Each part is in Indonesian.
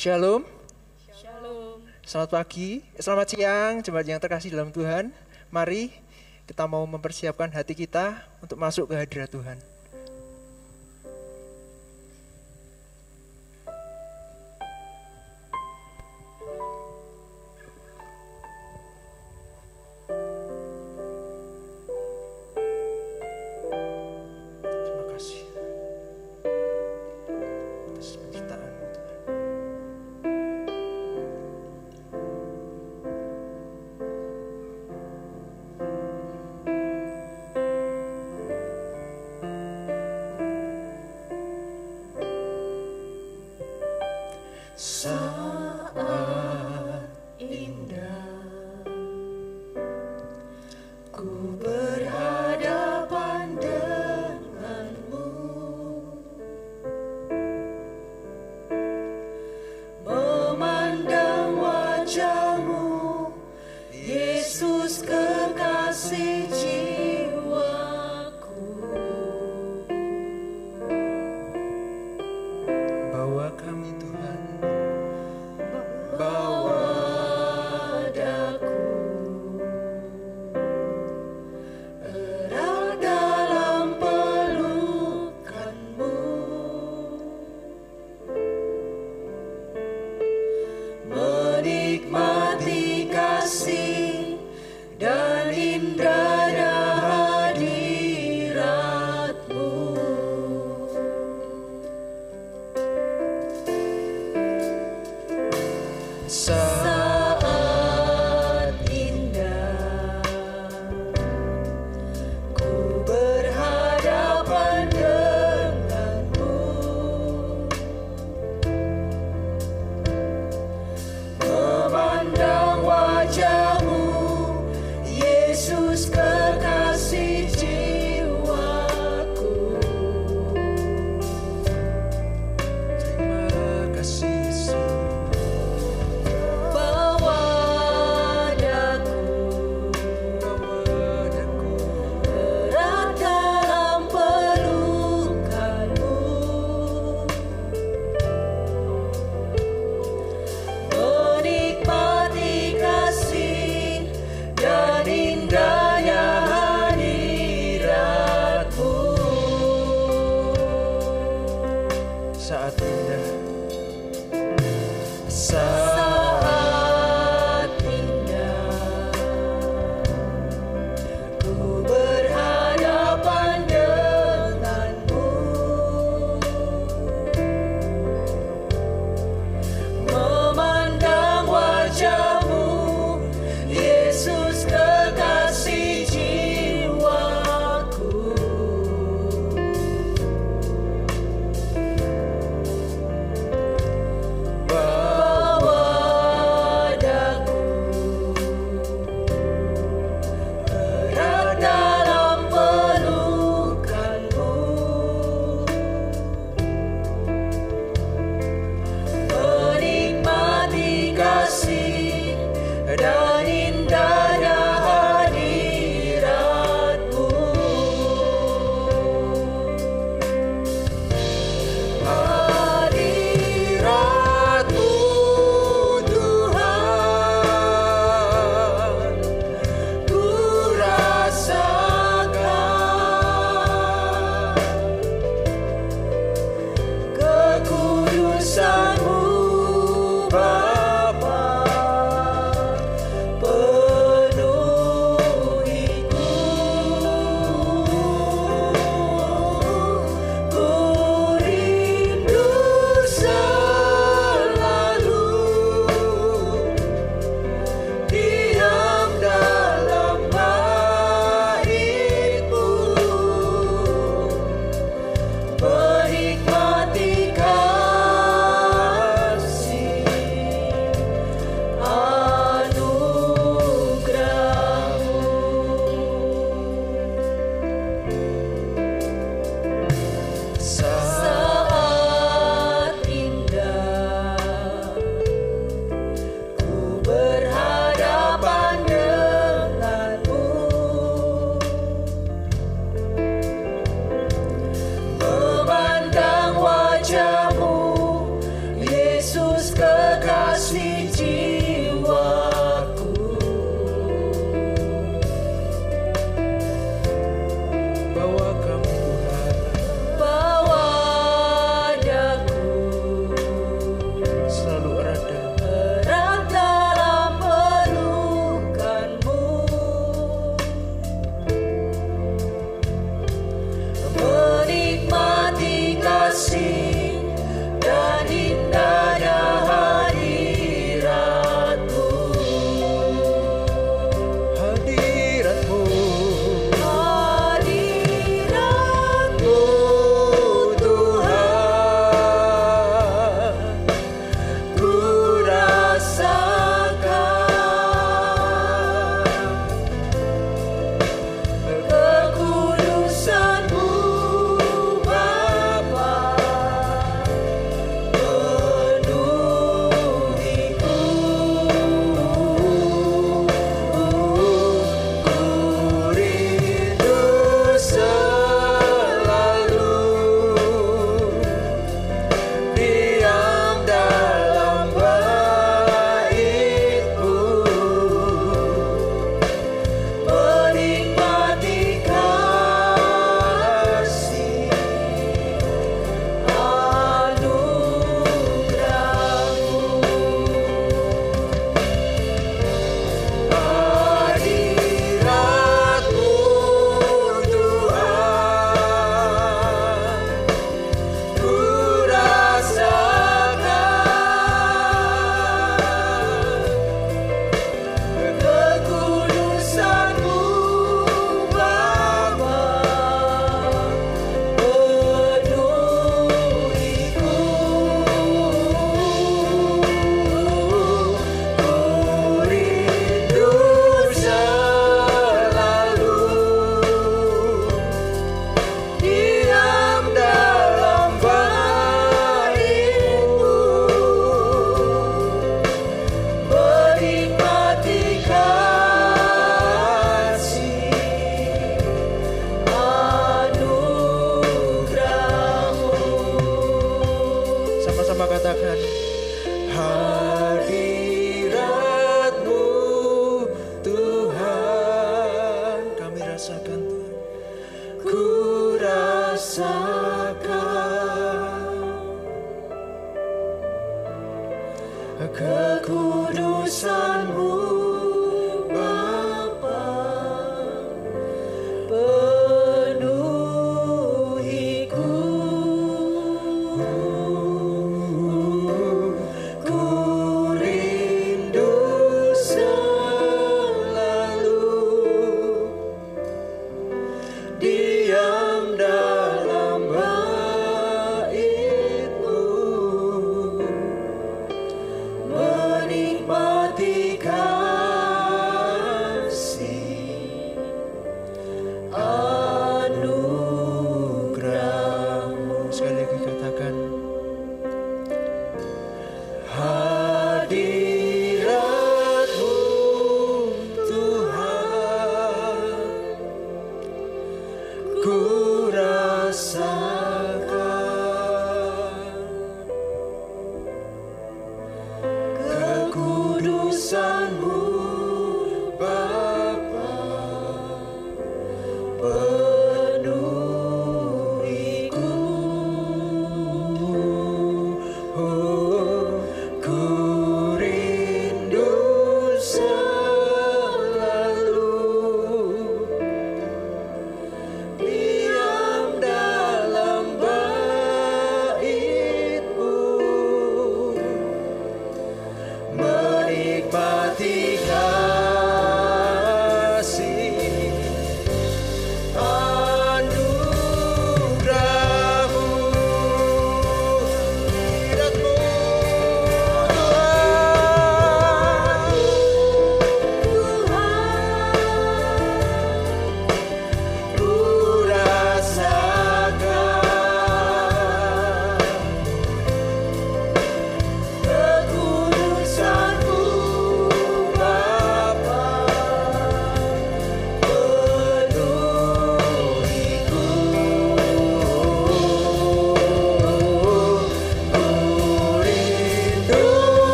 Shalom, Shalom. selamat pagi, selamat siang, jemaat yang terkasih dalam Tuhan. Mari kita mau mempersiapkan hati kita untuk masuk ke hadirat Tuhan. Terima kasih atas penciptaan-Mu, Tuhan.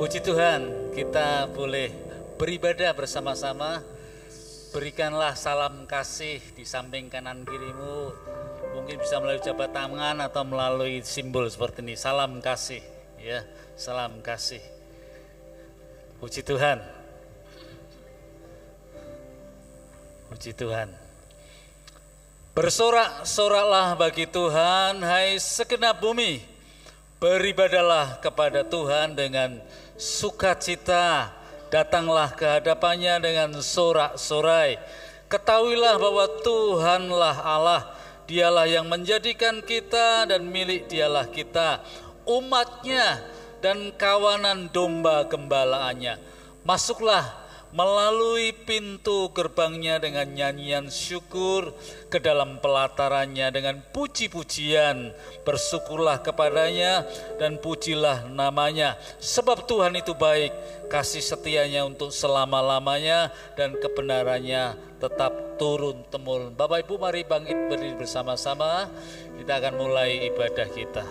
Puji Tuhan, kita boleh beribadah bersama-sama. Berikanlah salam kasih di samping kanan kirimu. Mungkin bisa melalui jabat tangan atau melalui simbol seperti ini. Salam kasih, ya, salam kasih. Puji Tuhan. Puji Tuhan. Bersorak-soraklah bagi Tuhan, hai segenap bumi. Beribadahlah kepada Tuhan dengan sukacita, datanglah ke hadapannya dengan sorak-sorai. Ketahuilah bahwa Tuhanlah Allah, Dialah yang menjadikan kita dan milik Dialah kita, umatnya dan kawanan domba gembalaannya. Masuklah melalui pintu gerbangnya dengan nyanyian syukur, ke dalam pelatarannya dengan puji-pujian. Bersyukurlah kepadanya dan pujilah namanya. Sebab Tuhan itu baik, kasih setianya untuk selama-lamanya dan kebenarannya tetap turun-temurun. Bapak Ibu, mari bangkit berdiri bersama-sama. Kita akan mulai ibadah kita.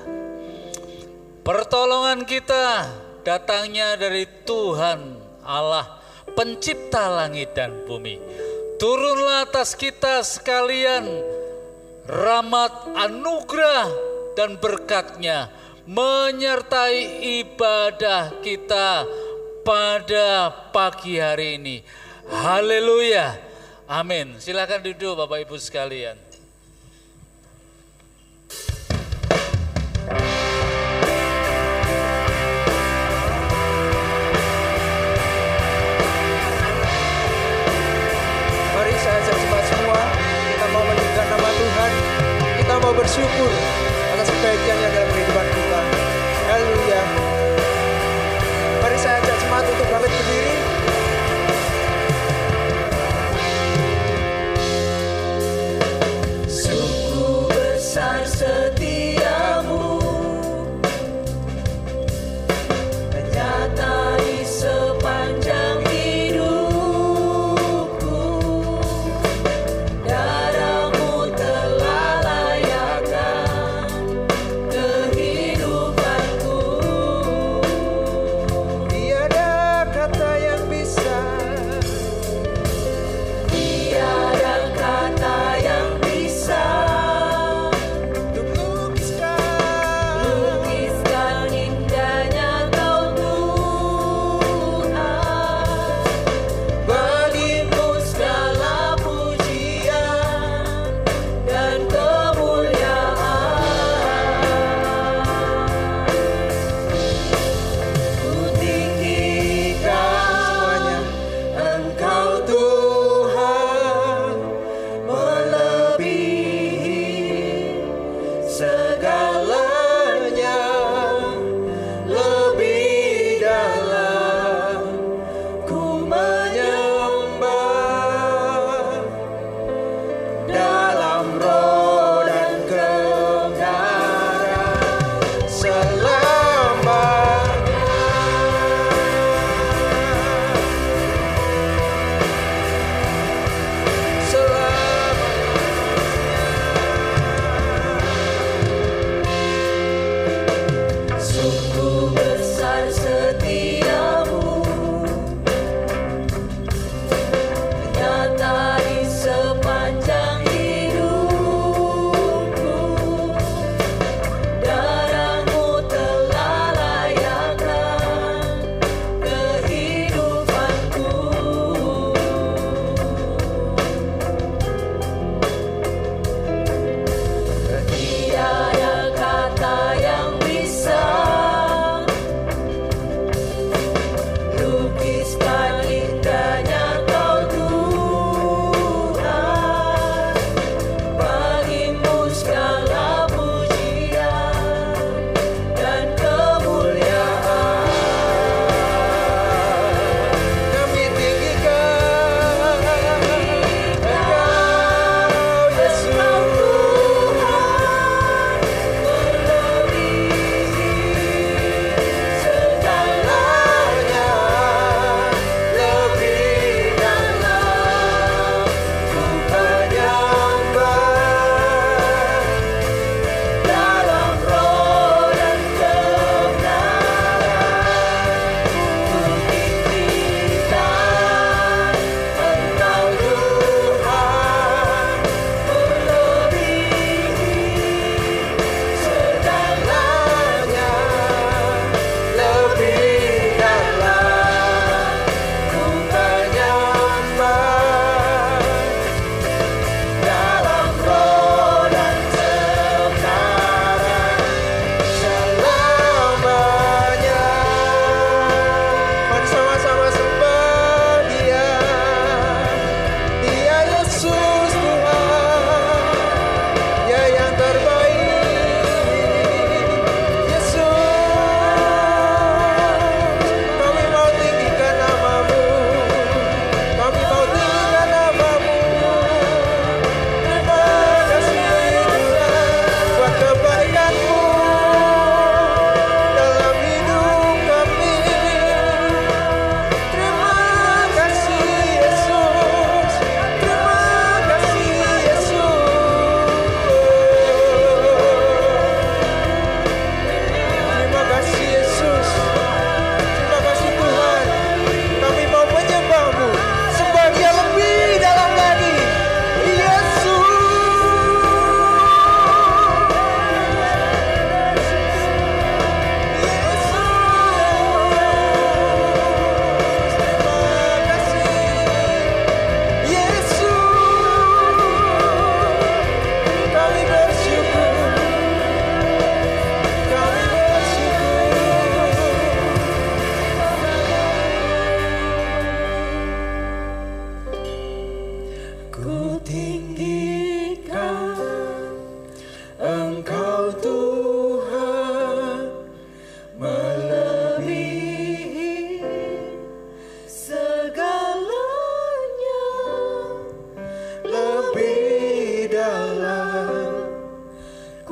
Pertolongan kita datangnya dari Tuhan Allah, pencipta langit dan bumi. Turunlah atas kita sekalian rahmat, anugerah dan berkat-Nya, menyertai ibadah kita pada pagi hari ini. Haleluya. Amin. Silakan duduk Bapak Ibu sekalian. Mau bersyukur atas kebaikannya dalam kehidupan kita. Haleluya. Mari saya ajak jemaat untuk bangkit berdiri. Sungguh besar setiamu, menyertai sepanjang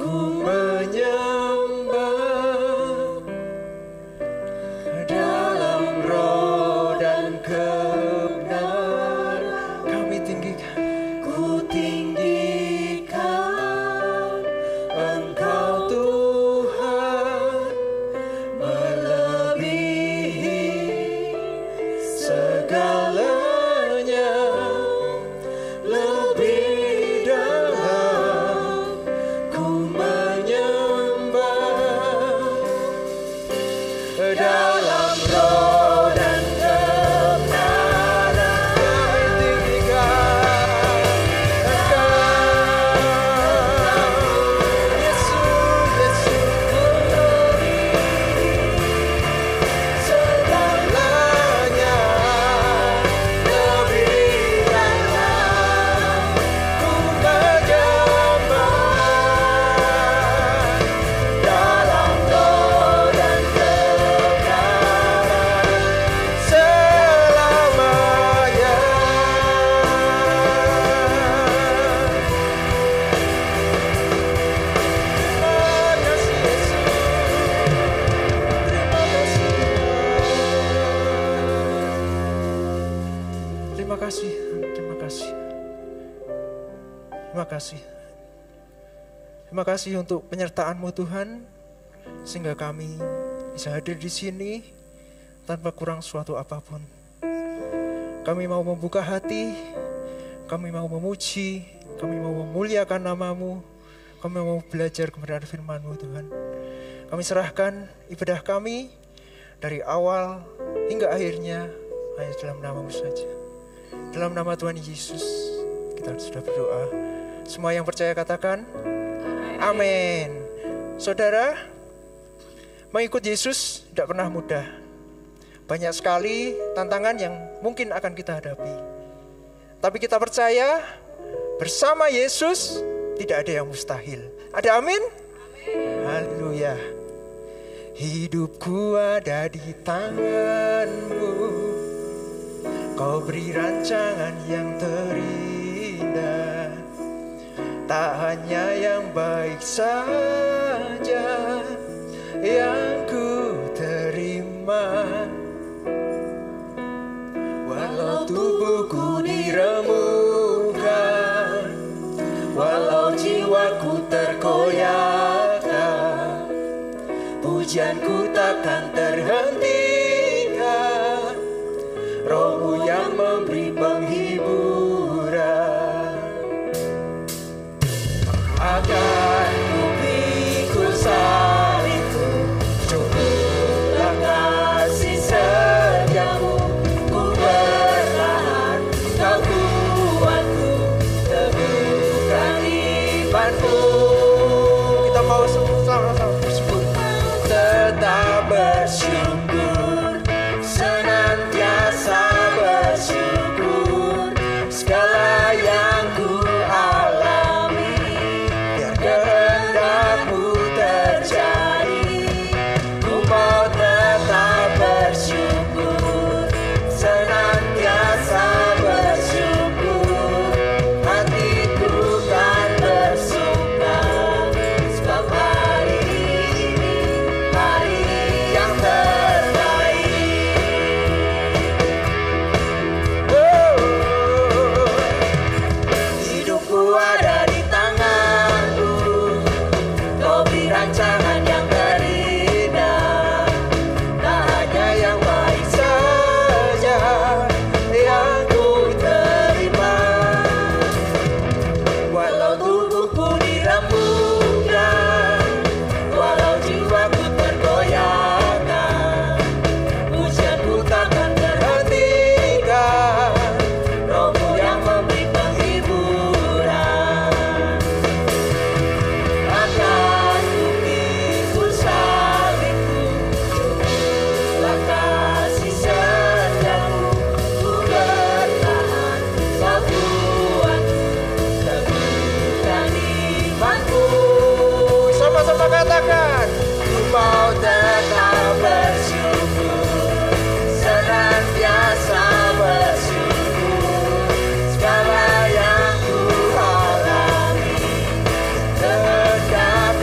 ku menyembah dalam roh dan kebenaran. Kami tinggikan, ku tinggikan Engkau Tuhan, melebihi segalanya, lebih dalam ku menyembah dalam roh dan kebenaran. Kami tinggikan Engkau, Yesus, segalanya, lebih dalam ku menyembah dalam roh dan kebenaran selamanya. Terima kasih Yesus, terima kasih, terima kasih, terima kasih untuk penyertaan-Mu Tuhan, sehingga kami bisa hadir di sini tanpa kurang suatu apapun. Kami mau membuka hati, kami mau memuji, kami mau memuliakan nama-Mu, kami mau belajar kebenaran firman-Mu Tuhan. Kami serahkan ibadah kami dari awal hingga akhirnya hanya dalam nama-Mu saja. Dalam nama Tuhan Yesus kita sudah berdoa. Semua yang percaya katakan amin. Saudara, mengikut Yesus tidak pernah mudah. Banyak sekali tantangan yang mungkin akan kita hadapi. Tapi kita percaya bersama Yesus tidak ada yang mustahil. Ada amin? Haleluya. Hidupku ada di tangan-Mu, Kau beri rancangan yang terindah, tak hanya yang baik saja yang ku terima. Walau tubuhku diremukkan, walau jiwaku terkoyakkan, pujianku takkan terhentikan. Roh-Mu yang memberi penghiburan, akan ku pikul salibku, cukuplah kasih setiamu. Ku bertahan, Kau kuatku, teguhkan imanku. Kita mau sama-sama bersebut, tetap bersyukur, senantiasa bersyukur, segala yang ku alami, biar kehendak-Mu terjadi. Ku mau tetap bersyukur, senantiasa bersyukur, hatiku kan bersuka, sebab hari ini hari yang terbaik. Hidupku ada di tangan-Mu, Kau beri rancangan yang terindah, tak hanya yang baik saja yang ku terima. Walau tubuhku diremukkan, walau jiwaku tergoyahkan, pujianku takkan terhentikan. Roh-Mu yang memberi penghiburan, akan ku pikul salibku, cukuplah kasih setiamu. Ku bertahan, Kau kuatku, teguhkan imanku. Sama-sama katakan, ku mau tetap bersyukur, senantiasa bersyukur, segala yang ku alami, kehendak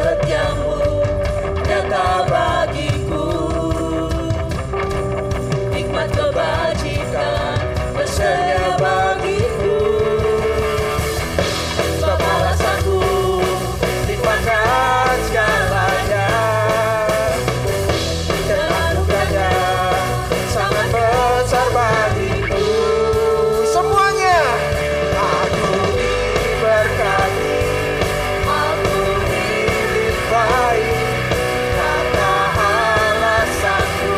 setiamu nyata bagiku, hikmat kebajikan tersedia bagiku. Sebab alasanku limpahkan segalanya, dan anugerahnya sangat besar bagiku. Semuanya Aku diberkati, aku dilimpahi, karena alasanku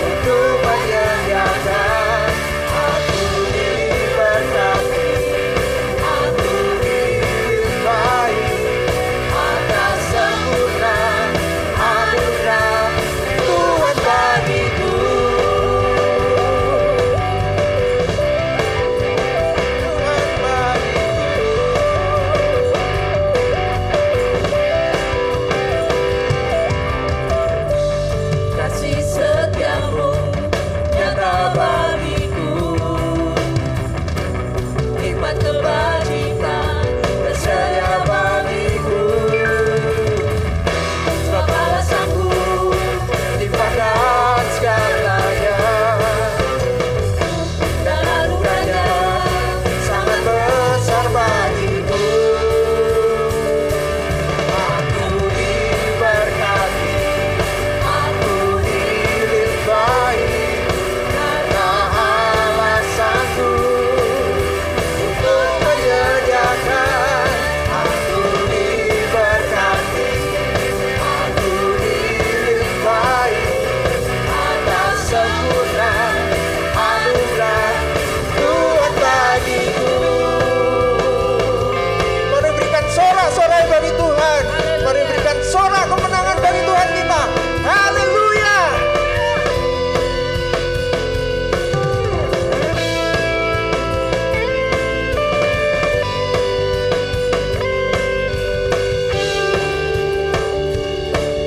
untuk menyediakan. Aku diberkati, aku dilimpahi, atas sempurna anugerah Tuhan bagiku. Tuhan bagiku. Kasih setiamu nyata bagiku, hikmat kebajikan tersedia bagiku. Sebab alasanku limpahkan segalanya, dan anugerahnya sangat besar bagiku. Aku diberkati, aku dilimpahi, karena alasanku untuk menyediakan. Aku diberkati, aku dilimpahi, atas sempurna anugerah Tuhan bagiku. Mari berikan sorak-sorai bagi Tuhan. Mari berikan sorak kemenangan bagi Tuhan kita. Haleluya.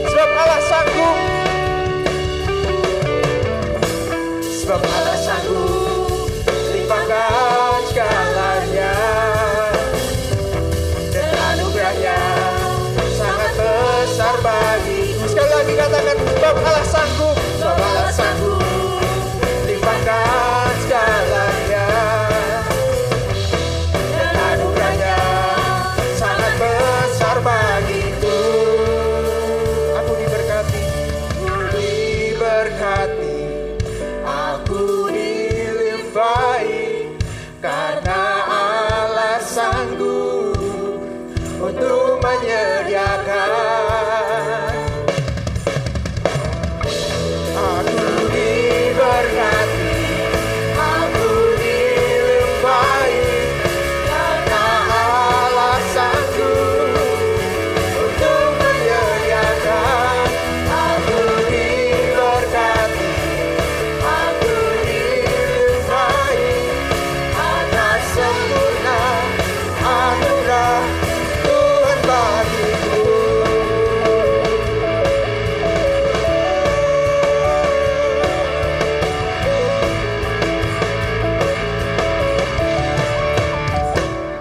Sebab Allah sanggup. Sebab alasanku limpahkan segalanya, dan anugerahnya sangat besar bagiku. Sekali lagi katakan, sebab Allah sanggup. Sebab alasanku limpahkan segalanya, dan anugerahnya sangat besar bagiku. Aku diberkati. Diberkati, aku dilimpahi, karena Allah sanggup untuk menyediakan. Aku diberkati, aku dilimpahi, karena Allah sanggup untuk menyediakan. Aku diberkati, aku dilimpahi, atas sempurna anugerah Tuhan bagiku.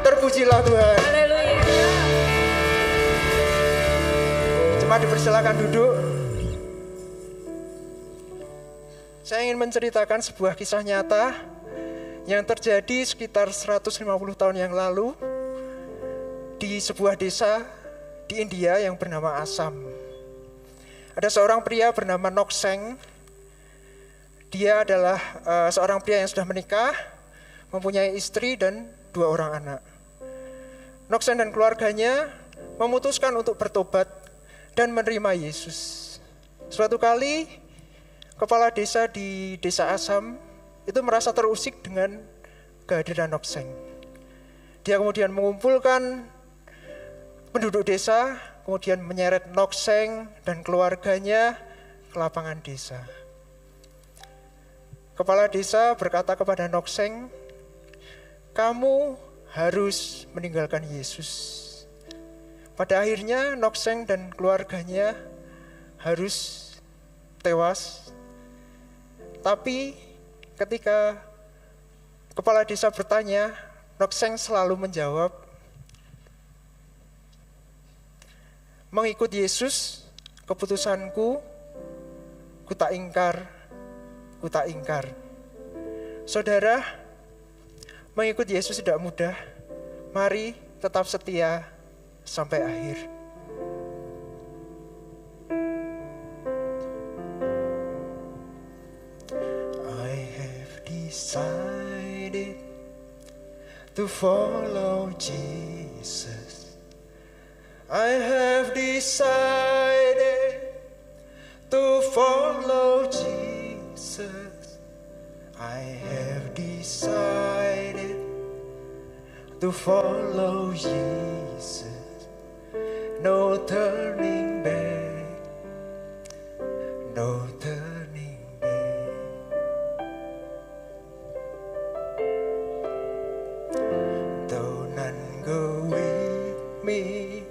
Terpujilah Tuhan. Jemaat dipersilakan duduk. Saya ingin menceritakan sebuah kisah nyata yang terjadi sekitar 150 tahun yang lalu di sebuah desa di India yang bernama Assam. Ada seorang pria bernama Nokseng. Dia adalah seorang pria yang sudah menikah, mempunyai istri dan 2 orang anak. Nokseng dan keluarganya memutuskan untuk bertobat dan menerima Yesus. Suatu kali, kepala desa di desa Assam itu merasa terusik dengan kehadiran Nokseng. Dia kemudian mengumpulkan penduduk desa, kemudian menyeret Nokseng dan keluarganya ke lapangan desa. Kepala desa berkata kepada Nokseng, "Kamu harus meninggalkan Yesus." Pada akhirnya Nokseng dan keluarganya harus tewas. Tapi ketika kepala desa bertanya, Nokseng selalu menjawab, Mengikut Yesus, keputusanku, ku tak ingkar. Saudara, mengikut Yesus tidak mudah. Mari tetap setia sampai akhir. I have decided to follow Jesus. I have decided to follow Jesus. I have decided to follow Jesus. No turning back. No turning back. Though none go with me,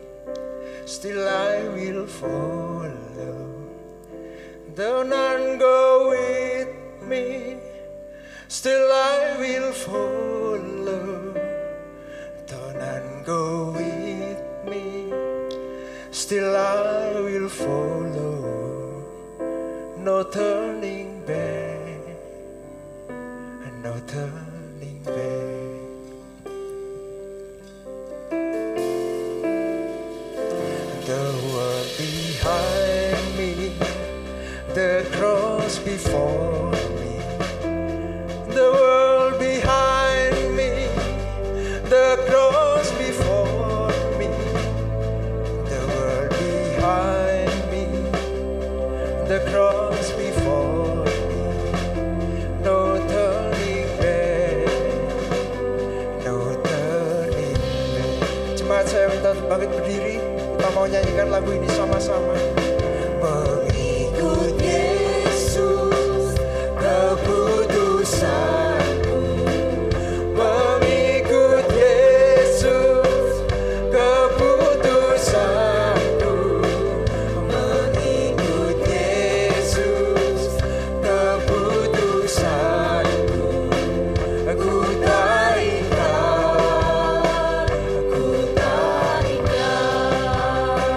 still I will follow. Though none go with me, still I will follow. Though none go with me, still I will follow. No turning back, no turning back. The world behind me, the cross before me. The world behind me, the cross before me. The world behind me, the cross before me. No turning back, no turning back. Jemaat, saya minta untuk bangkit berdiri. Kita mau nyanyikan lagu ini sama-sama. Mengikut Yesus, keputusanku. Mengikut Yesus, keputusanku. Mengikut Yesus, keputusanku. Aku tak ingkar, aku tak ingkar.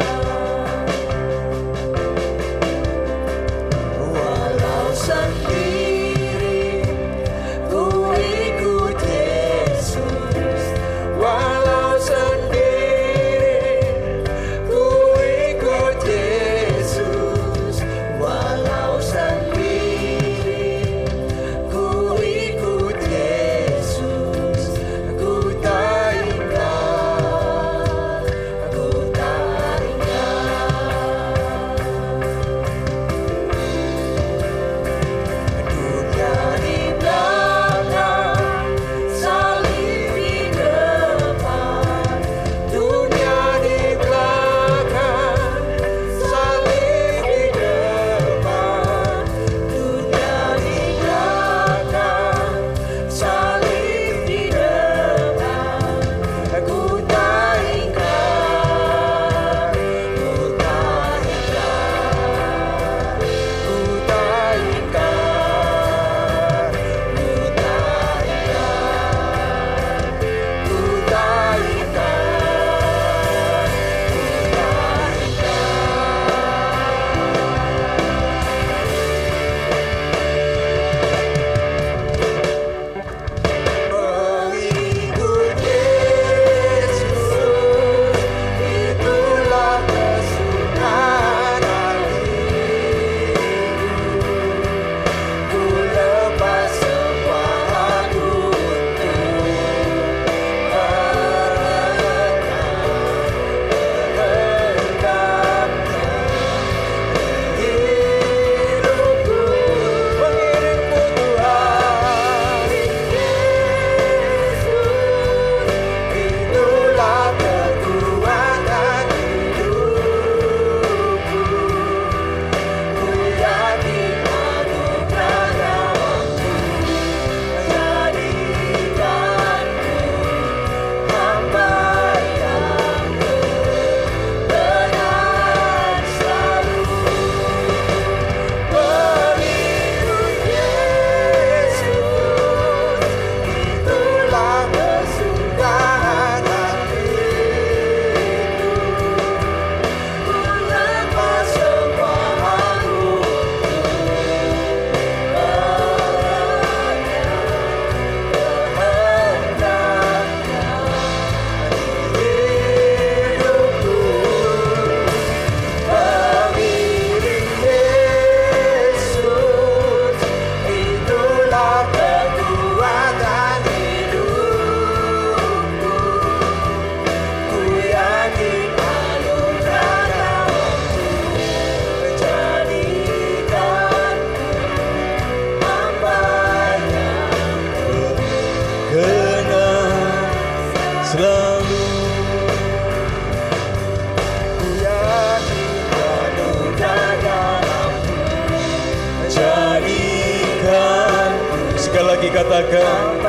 Mari katakan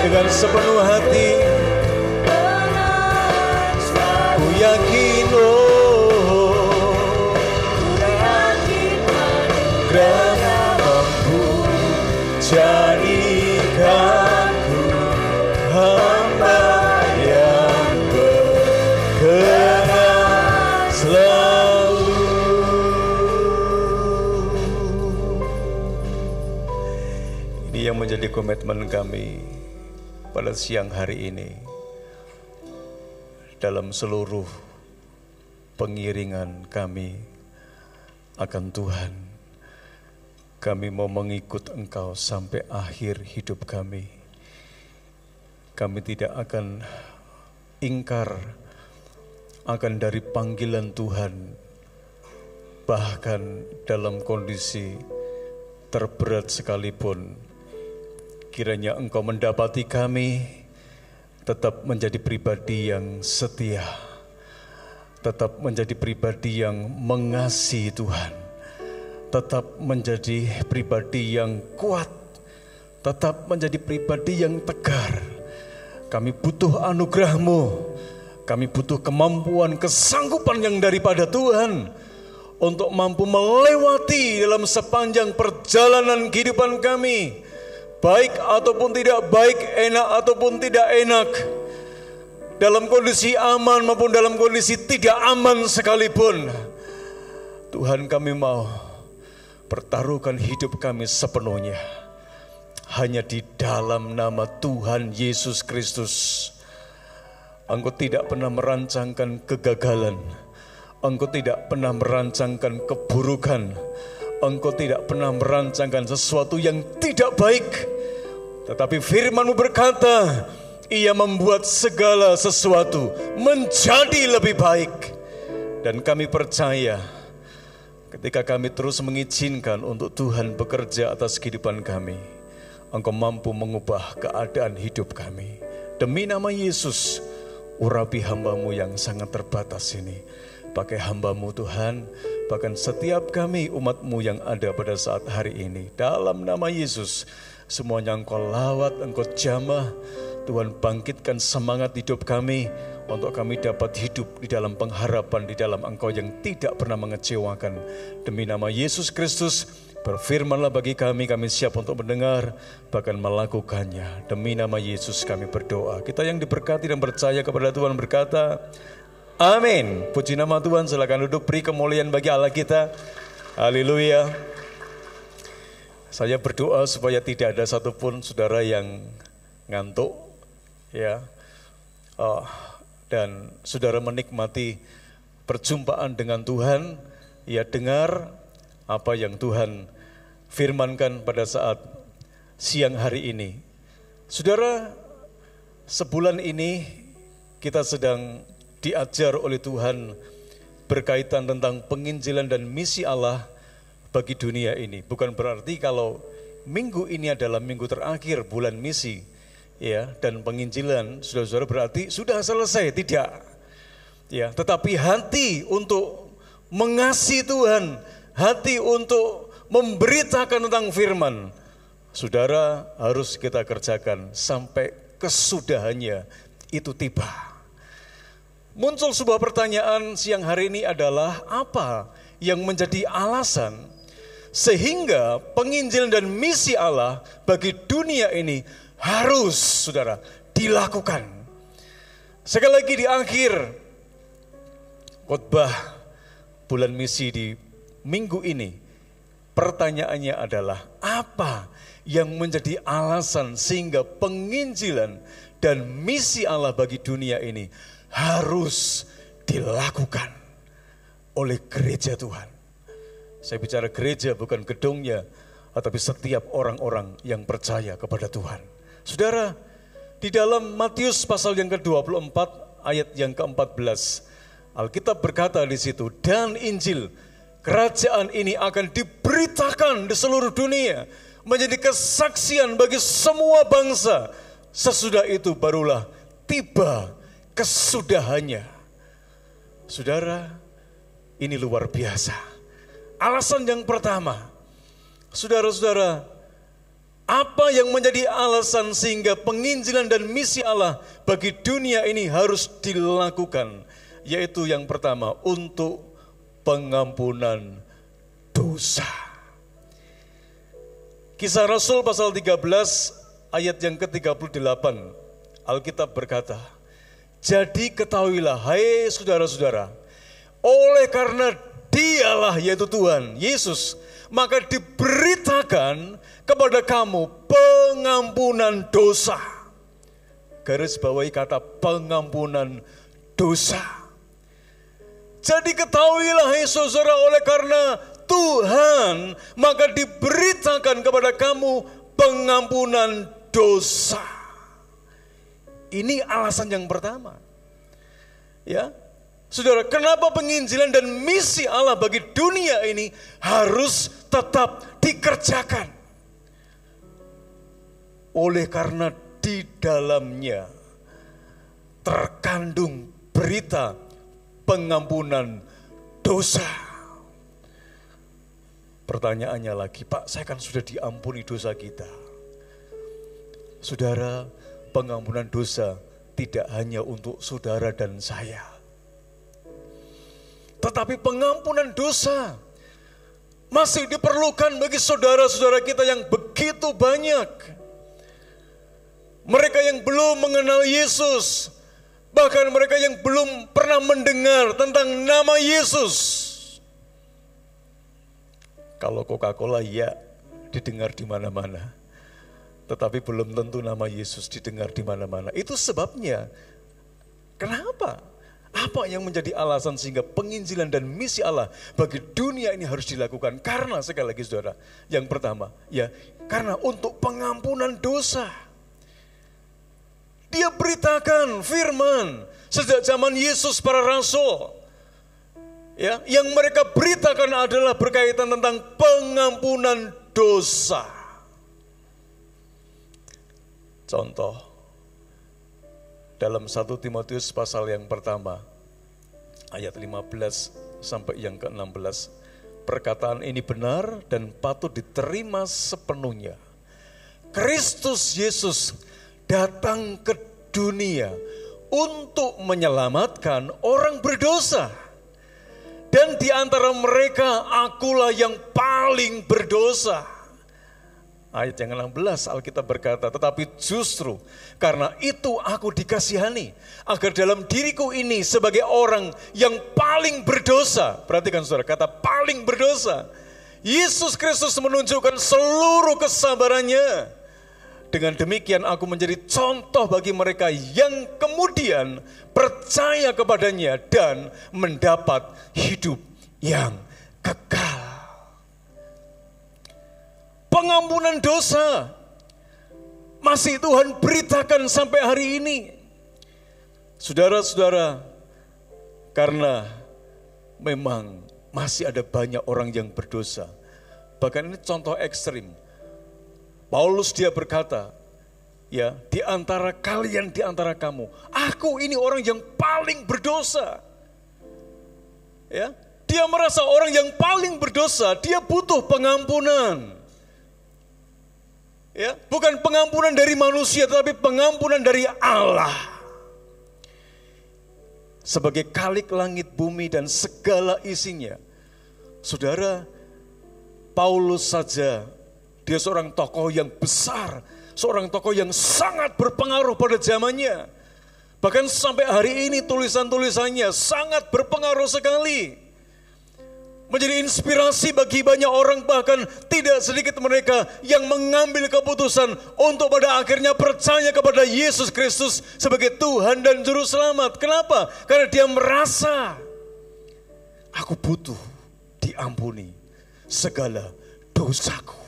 dengan sepenuh hati, ku yakin anugerah mampu jadikanku hamba yang berkenan selalu. Ini yang menjadi komitmen kami pada siang hari ini dalam seluruh pengiringan kami akan Tuhan. Kami mau mengikut Engkau sampai akhir hidup kami. Kami tidak akan ingkar akan dari panggilan Tuhan, bahkan dalam kondisi terberat sekalipun. Kiranya Engkau mendapati kami tetap menjadi pribadi yang setia, tetap menjadi pribadi yang mengasihi Tuhan, tetap menjadi pribadi yang kuat, tetap menjadi pribadi yang tegar. Kami butuh anugerah-Mu, kami butuh kemampuan, kesanggupan yang daripada Tuhan untuk mampu melewati dalam sepanjang perjalanan kehidupan kami, baik ataupun tidak baik, enak ataupun tidak enak, dalam kondisi aman maupun dalam kondisi tidak aman sekalipun. Tuhan, kami mau pertaruhkan hidup kami sepenuhnya hanya di dalam nama Tuhan Yesus Kristus. Engkau tidak pernah merancangkan kegagalan, Engkau tidak pernah merancangkan keburukan, Engkau tidak pernah merancangkan sesuatu yang tidak baik. Tetapi firman-Mu berkata, Ia membuat segala sesuatu menjadi lebih baik. Dan kami percaya ketika kami terus mengizinkan untuk Tuhan bekerja atas kehidupan kami, Engkau mampu mengubah keadaan hidup kami. Demi nama Yesus, urapi hamba-Mu yang sangat terbatas ini. Pakai hamba-Mu Tuhan, bahkan setiap kami umat-Mu yang ada pada saat hari ini. Dalam nama Yesus, semuanya Engkau lawat, Engkau jamah. Tuhan, bangkitkan semangat hidup kami untuk kami dapat hidup di dalam pengharapan di dalam Engkau yang tidak pernah mengecewakan. Demi nama Yesus Kristus, berfirmanlah bagi kami siap untuk mendengar, bahkan melakukannya. Demi nama Yesus kami berdoa. Kita yang diberkati dan percaya kepada Tuhan berkata, amin. Puji nama Tuhan, silakan duduk, beri kemuliaan bagi Allah kita. Haleluya. Saya berdoa supaya tidak ada satupun saudara yang ngantuk, ya, dan saudara menikmati perjumpaan dengan Tuhan, ya, dengar apa yang Tuhan firmankan pada saat siang hari ini. Saudara, sebulan ini kita sedang diajar oleh Tuhan berkaitan tentang penginjilan dan misi Allah bagi dunia ini. Bukan berarti kalau minggu ini adalah minggu terakhir bulan misi, ya, dan penginjilan, saudara-saudara, berarti sudah selesai. Tidak, ya, tetapi hati untuk mengasihi Tuhan, hati untuk memberitakan tentang firman, saudara, harus kita kerjakan sampai kesudahannya itu tiba. Muncul sebuah pertanyaan siang hari ini adalah, apa yang menjadi alasan sehingga penginjilan dan misi Allah bagi dunia ini harus, saudara, dilakukan? Sekali lagi, di akhir khotbah bulan misi di minggu ini, pertanyaannya adalah, apa yang menjadi alasan sehingga penginjilan dan misi Allah bagi dunia ini harus dilakukan oleh gereja Tuhan? Saya bicara gereja, bukan gedungnya, tetapi setiap orang-orang yang percaya kepada Tuhan. Saudara, di dalam Matius pasal yang ke-24 ayat yang ke-14, Alkitab berkata di situ, dan Injil kerajaan ini akan diberitakan di seluruh dunia, menjadi kesaksian bagi semua bangsa. Sesudah itu barulah tiba kesudahannya. Saudara, ini luar biasa. Alasan yang pertama, saudara-saudara, Apa yang menjadi alasan sehingga penginjilan dan misi Allah bagi dunia ini harus dilakukan? Yaitu yang pertama, untuk pengampunan dosa. Kisah Rasul pasal 13 ayat yang ke-38, Alkitab berkata, jadi ketahuilah hai saudara-saudara, oleh karena Dialah yaitu Tuhan Yesus, maka diberitakan kepada kamu pengampunan dosa. Garis bawahi kata pengampunan dosa. Jadi ketahuilah hai saudara, oleh karena Tuhan, maka diberitakan kepada kamu pengampunan dosa. Ini alasan yang pertama. Ya, saudara, kenapa penginjilan dan misi Allah bagi dunia ini harus tetap dikerjakan? Oleh karena di dalamnya terkandung berita pengampunan dosa. Pertanyaannya lagi, Pak, saya kan sudah diampuni dosa kita. Saudara, pengampunan dosa tidak hanya untuk saudara dan saya, tetapi pengampunan dosa masih diperlukan bagi saudara-saudara kita yang begitu banyak. Mereka yang belum mengenal Yesus, bahkan mereka yang belum pernah mendengar tentang nama Yesus. Kalau Coca-Cola ya didengar di mana-mana, tetapi belum tentu nama Yesus didengar di mana-mana. Itu sebabnya. Kenapa? Apa yang menjadi alasan sehingga penginjilan dan misi Allah bagi dunia ini harus dilakukan? Karena sekali lagi saudara, yang pertama, ya karena untuk pengampunan dosa. Dia beritakan firman sejak zaman Yesus para rasul. Ya, yang mereka beritakan adalah berkaitan tentang pengampunan dosa. Contoh, dalam 1 Timotius pasal yang pertama, ayat 15 sampai yang ke-16, perkataan ini benar dan patut diterima sepenuhnya. Kristus Yesus datang ke dunia untuk menyelamatkan orang berdosa. Dan di antara mereka akulah yang paling berdosa. Ayat yang ke-16 Alkitab berkata, tetapi justru karena itu aku dikasihani, agar dalam diriku ini sebagai orang yang paling berdosa. Perhatikan saudara, kata paling berdosa. Yesus Kristus menunjukkan seluruh kesabarannya. Dengan demikian aku menjadi contoh bagi mereka yang kemudian percaya kepadanya dan mendapat hidup yang kekal. Pengampunan dosa masih Tuhan beritakan sampai hari ini. Saudara-saudara, karena memang masih ada banyak orang yang berdosa. Bahkan ini contoh ekstrim. Paulus dia berkata, ya, di antara kalian, di antara kamu, aku ini orang yang paling berdosa. Ya, dia merasa orang yang paling berdosa, dia butuh pengampunan. Ya, bukan pengampunan dari manusia, tetapi pengampunan dari Allah. Sebagai Khalik langit bumi dan segala isinya. Saudara, Paulus saja, dia seorang tokoh yang besar, seorang tokoh yang sangat berpengaruh pada zamannya. Bahkan sampai hari ini tulisan-tulisannya sangat berpengaruh sekali. Menjadi inspirasi bagi banyak orang, bahkan tidak sedikit mereka yang mengambil keputusan untuk pada akhirnya percaya kepada Yesus Kristus sebagai Tuhan dan Juru Selamat. Kenapa? Karena dia merasa, aku butuh diampuni segala dosaku.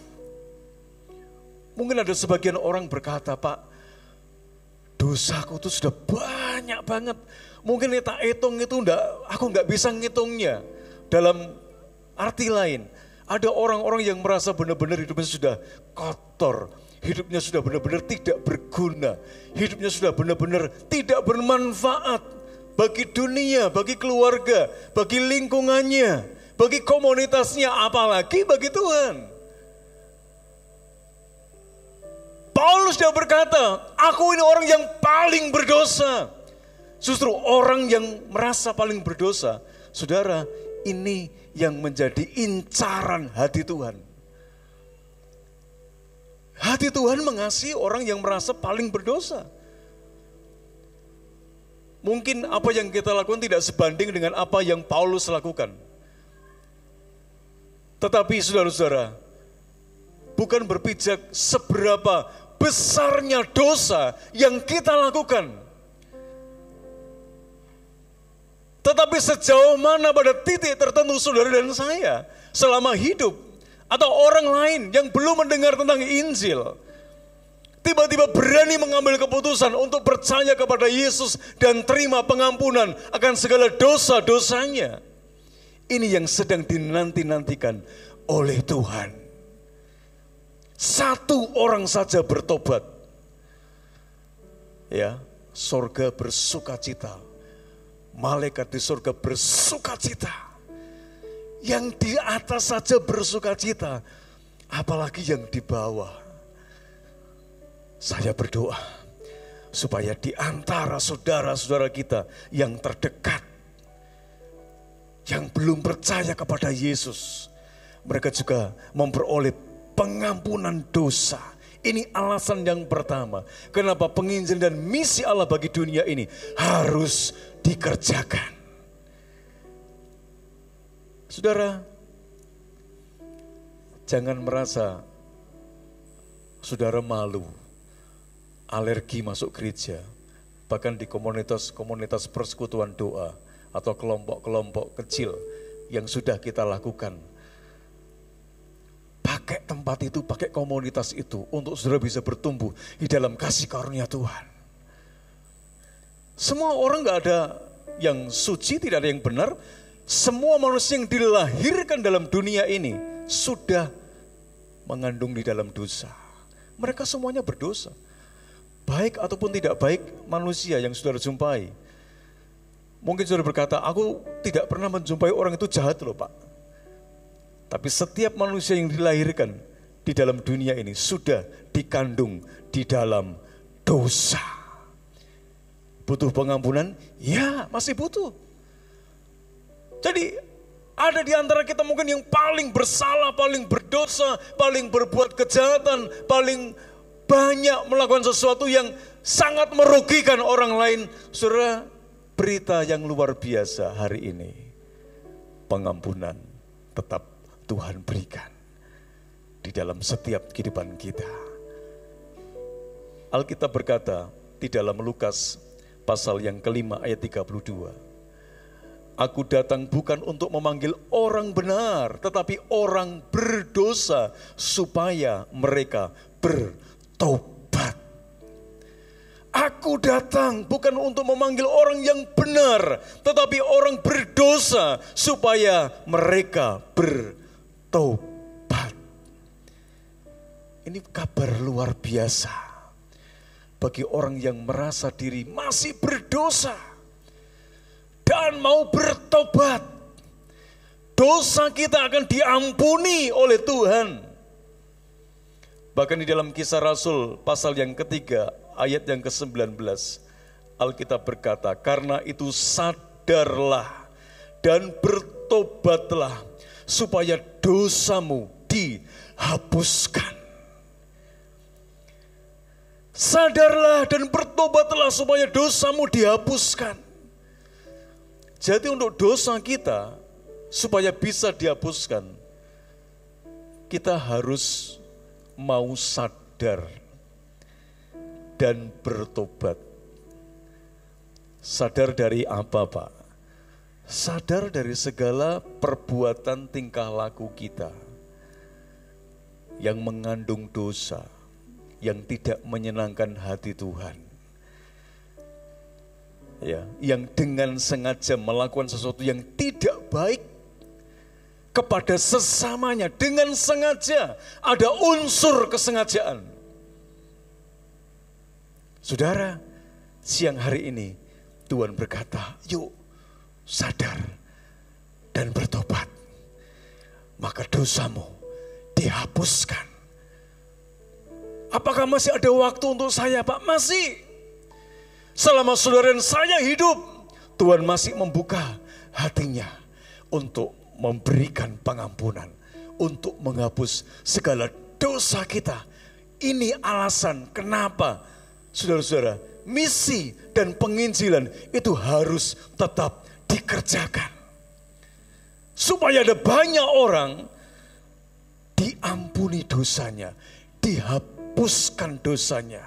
Mungkin ada sebagian orang berkata, Pak, dosaku itu sudah banyak banget. Mungkin tak hitung itu aku nggak bisa ngitungnya. Dalam arti lain, ada orang-orang yang merasa benar-benar hidupnya sudah kotor, hidupnya sudah benar-benar tidak berguna, hidupnya sudah benar-benar tidak bermanfaat bagi dunia, bagi keluarga, bagi lingkungannya, bagi komunitasnya, apalagi bagi Tuhan. Paulus dia berkata, aku ini orang yang paling berdosa. Justru orang yang merasa paling berdosa, saudara, ini yang menjadi incaran hati Tuhan. Hati Tuhan mengasihi orang yang merasa paling berdosa. Mungkin apa yang kita lakukan tidak sebanding dengan apa yang Paulus lakukan. Tetapi saudara-saudara, bukan berpijak seberapa besarnya dosa yang kita lakukan, tetapi sejauh mana pada titik tertentu saudara dan saya selama hidup, atau orang lain yang belum mendengar tentang Injil, tiba-tiba berani mengambil keputusan untuk percaya kepada Yesus dan terima pengampunan akan segala dosa-dosanya. Ini yang sedang dinanti-nantikan oleh Tuhan. Satu orang saja bertobat, ya, surga bersukacita, malaikat di surga bersukacita. Yang di atas saja bersukacita, apalagi yang di bawah. Saya berdoa supaya di antara saudara-saudara kita yang terdekat, yang belum percaya kepada Yesus, mereka juga memperoleh pengampunan dosa. Ini alasan yang pertama, kenapa penginjilan dan misi Allah bagi dunia ini harus dikerjakan. Saudara, jangan merasa saudara malu, alergi masuk gereja, bahkan di komunitas-komunitas persekutuan doa atau kelompok-kelompok kecil yang sudah kita lakukan. Pakai tempat itu, pakai komunitas itu untuk saudara bisa bertumbuh di dalam kasih karunia Tuhan. Semua orang gak ada yang suci, tidak ada yang benar. Semua manusia yang dilahirkan dalam dunia ini sudah mengandung di dalam dosa. Mereka semuanya berdosa. Baik ataupun tidak baik manusia yang saudara jumpai. Mungkin saudara berkata, aku tidak pernah menjumpai orang itu jahat loh Pak. Tapi setiap manusia yang dilahirkan di dalam dunia ini sudah dikandung di dalam dosa. Butuh pengampunan? Ya, masih butuh. Jadi ada di antara kita mungkin yang paling bersalah, paling berdosa, paling berbuat kejahatan, paling banyak melakukan sesuatu yang sangat merugikan orang lain. Saudara, berita yang luar biasa hari ini, pengampunan tetap Tuhan berikan di dalam setiap kehidupan kita. Alkitab berkata di dalam Lukas pasal yang kelima ayat 32, aku datang bukan untuk memanggil orang benar, tetapi orang berdosa supaya mereka bertobat. Aku datang bukan untuk memanggil orang yang benar, tetapi orang berdosa supaya mereka bertobat. Ini kabar luar biasa bagi orang yang merasa diri masih berdosa dan mau bertobat. Dosa kita akan diampuni oleh Tuhan. Bahkan di dalam Kisah Rasul pasal yang ketiga ayat yang ke-19, Alkitab berkata, karena itu sadarlah dan bertobatlah supaya dosamu dihapuskan. Sadarlah dan bertobatlah supaya dosamu dihapuskan. Jadi untuk dosa kita supaya bisa dihapuskan, kita harus mau sadar dan bertobat. Sadar dari apa, Pak? Sadar dari segala perbuatan tingkah laku kita yang mengandung dosa, yang tidak menyenangkan hati Tuhan. Ya, yang dengan sengaja melakukan sesuatu yang tidak baik kepada sesamanya, dengan sengaja, ada unsur kesengajaan. Saudara, siang hari ini Tuhan berkata, yuk sadar dan bertobat, maka dosamu dihapuskan. Apakah masih ada waktu untuk saya, Pak? Masih. Selama saudara dan saya hidup, Tuhan masih membuka hatinya untuk memberikan pengampunan, untuk menghapus segala dosa kita. Ini alasan kenapa, saudara-saudara, misi dan penginjilan itu harus tetap dikerjakan. Supaya ada banyak orang diampuni dosanya, dihapuskan dosanya.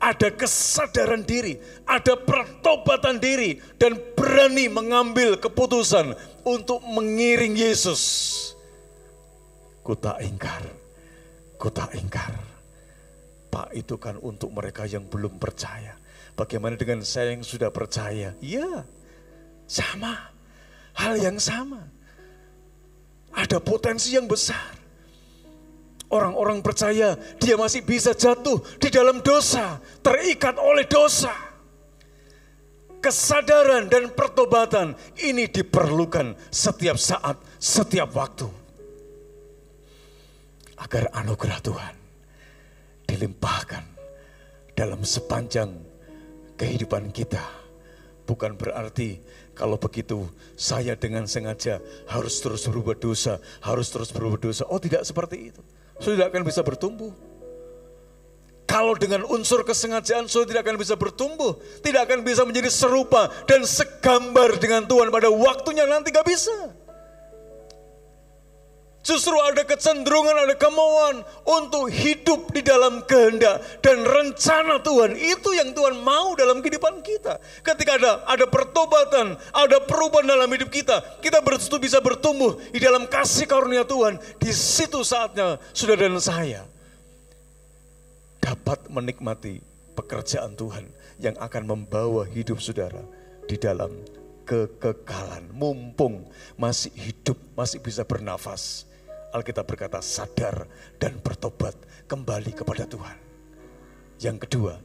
Ada kesadaran diri, ada pertobatan diri, dan berani mengambil keputusan untuk mengiring Yesus. Kutak ingkar. Pak, itu kan untuk mereka yang belum percaya. Bagaimana dengan saya yang sudah percaya? Iya, sama. Hal yang sama. Ada potensi yang besar. Orang-orang percaya dia masih bisa jatuh di dalam dosa, terikat oleh dosa. Kesadaran dan pertobatan ini diperlukan setiap saat, setiap waktu. Agar anugerah Tuhan dilimpahkan dalam sepanjang kehidupan kita. Bukan berarti kalau begitu saya dengan sengaja harus terus berbuat dosa, Oh, tidak seperti itu. Saudara tidak akan bisa bertumbuh. Kalau dengan unsur kesengajaan, saudara tidak akan bisa bertumbuh. Tidak akan bisa menjadi serupa dan segambar dengan Tuhan pada waktunya nanti, gak bisa. Justru ada kecenderungan, ada kemauan untuk hidup di dalam kehendak dan rencana Tuhan. Itu yang Tuhan mau dalam kehidupan kita. Ketika ada pertobatan, ada perubahan dalam hidup kita bisa bertumbuh di dalam kasih karunia Tuhan. Di situ saatnya saudara dan saya dapat menikmati pekerjaan Tuhan yang akan membawa hidup saudara di dalam kekekalan. Mumpung masih hidup, masih bisa bernafas. Alkitab berkata sadar dan bertobat kembali kepada Tuhan. Yang kedua,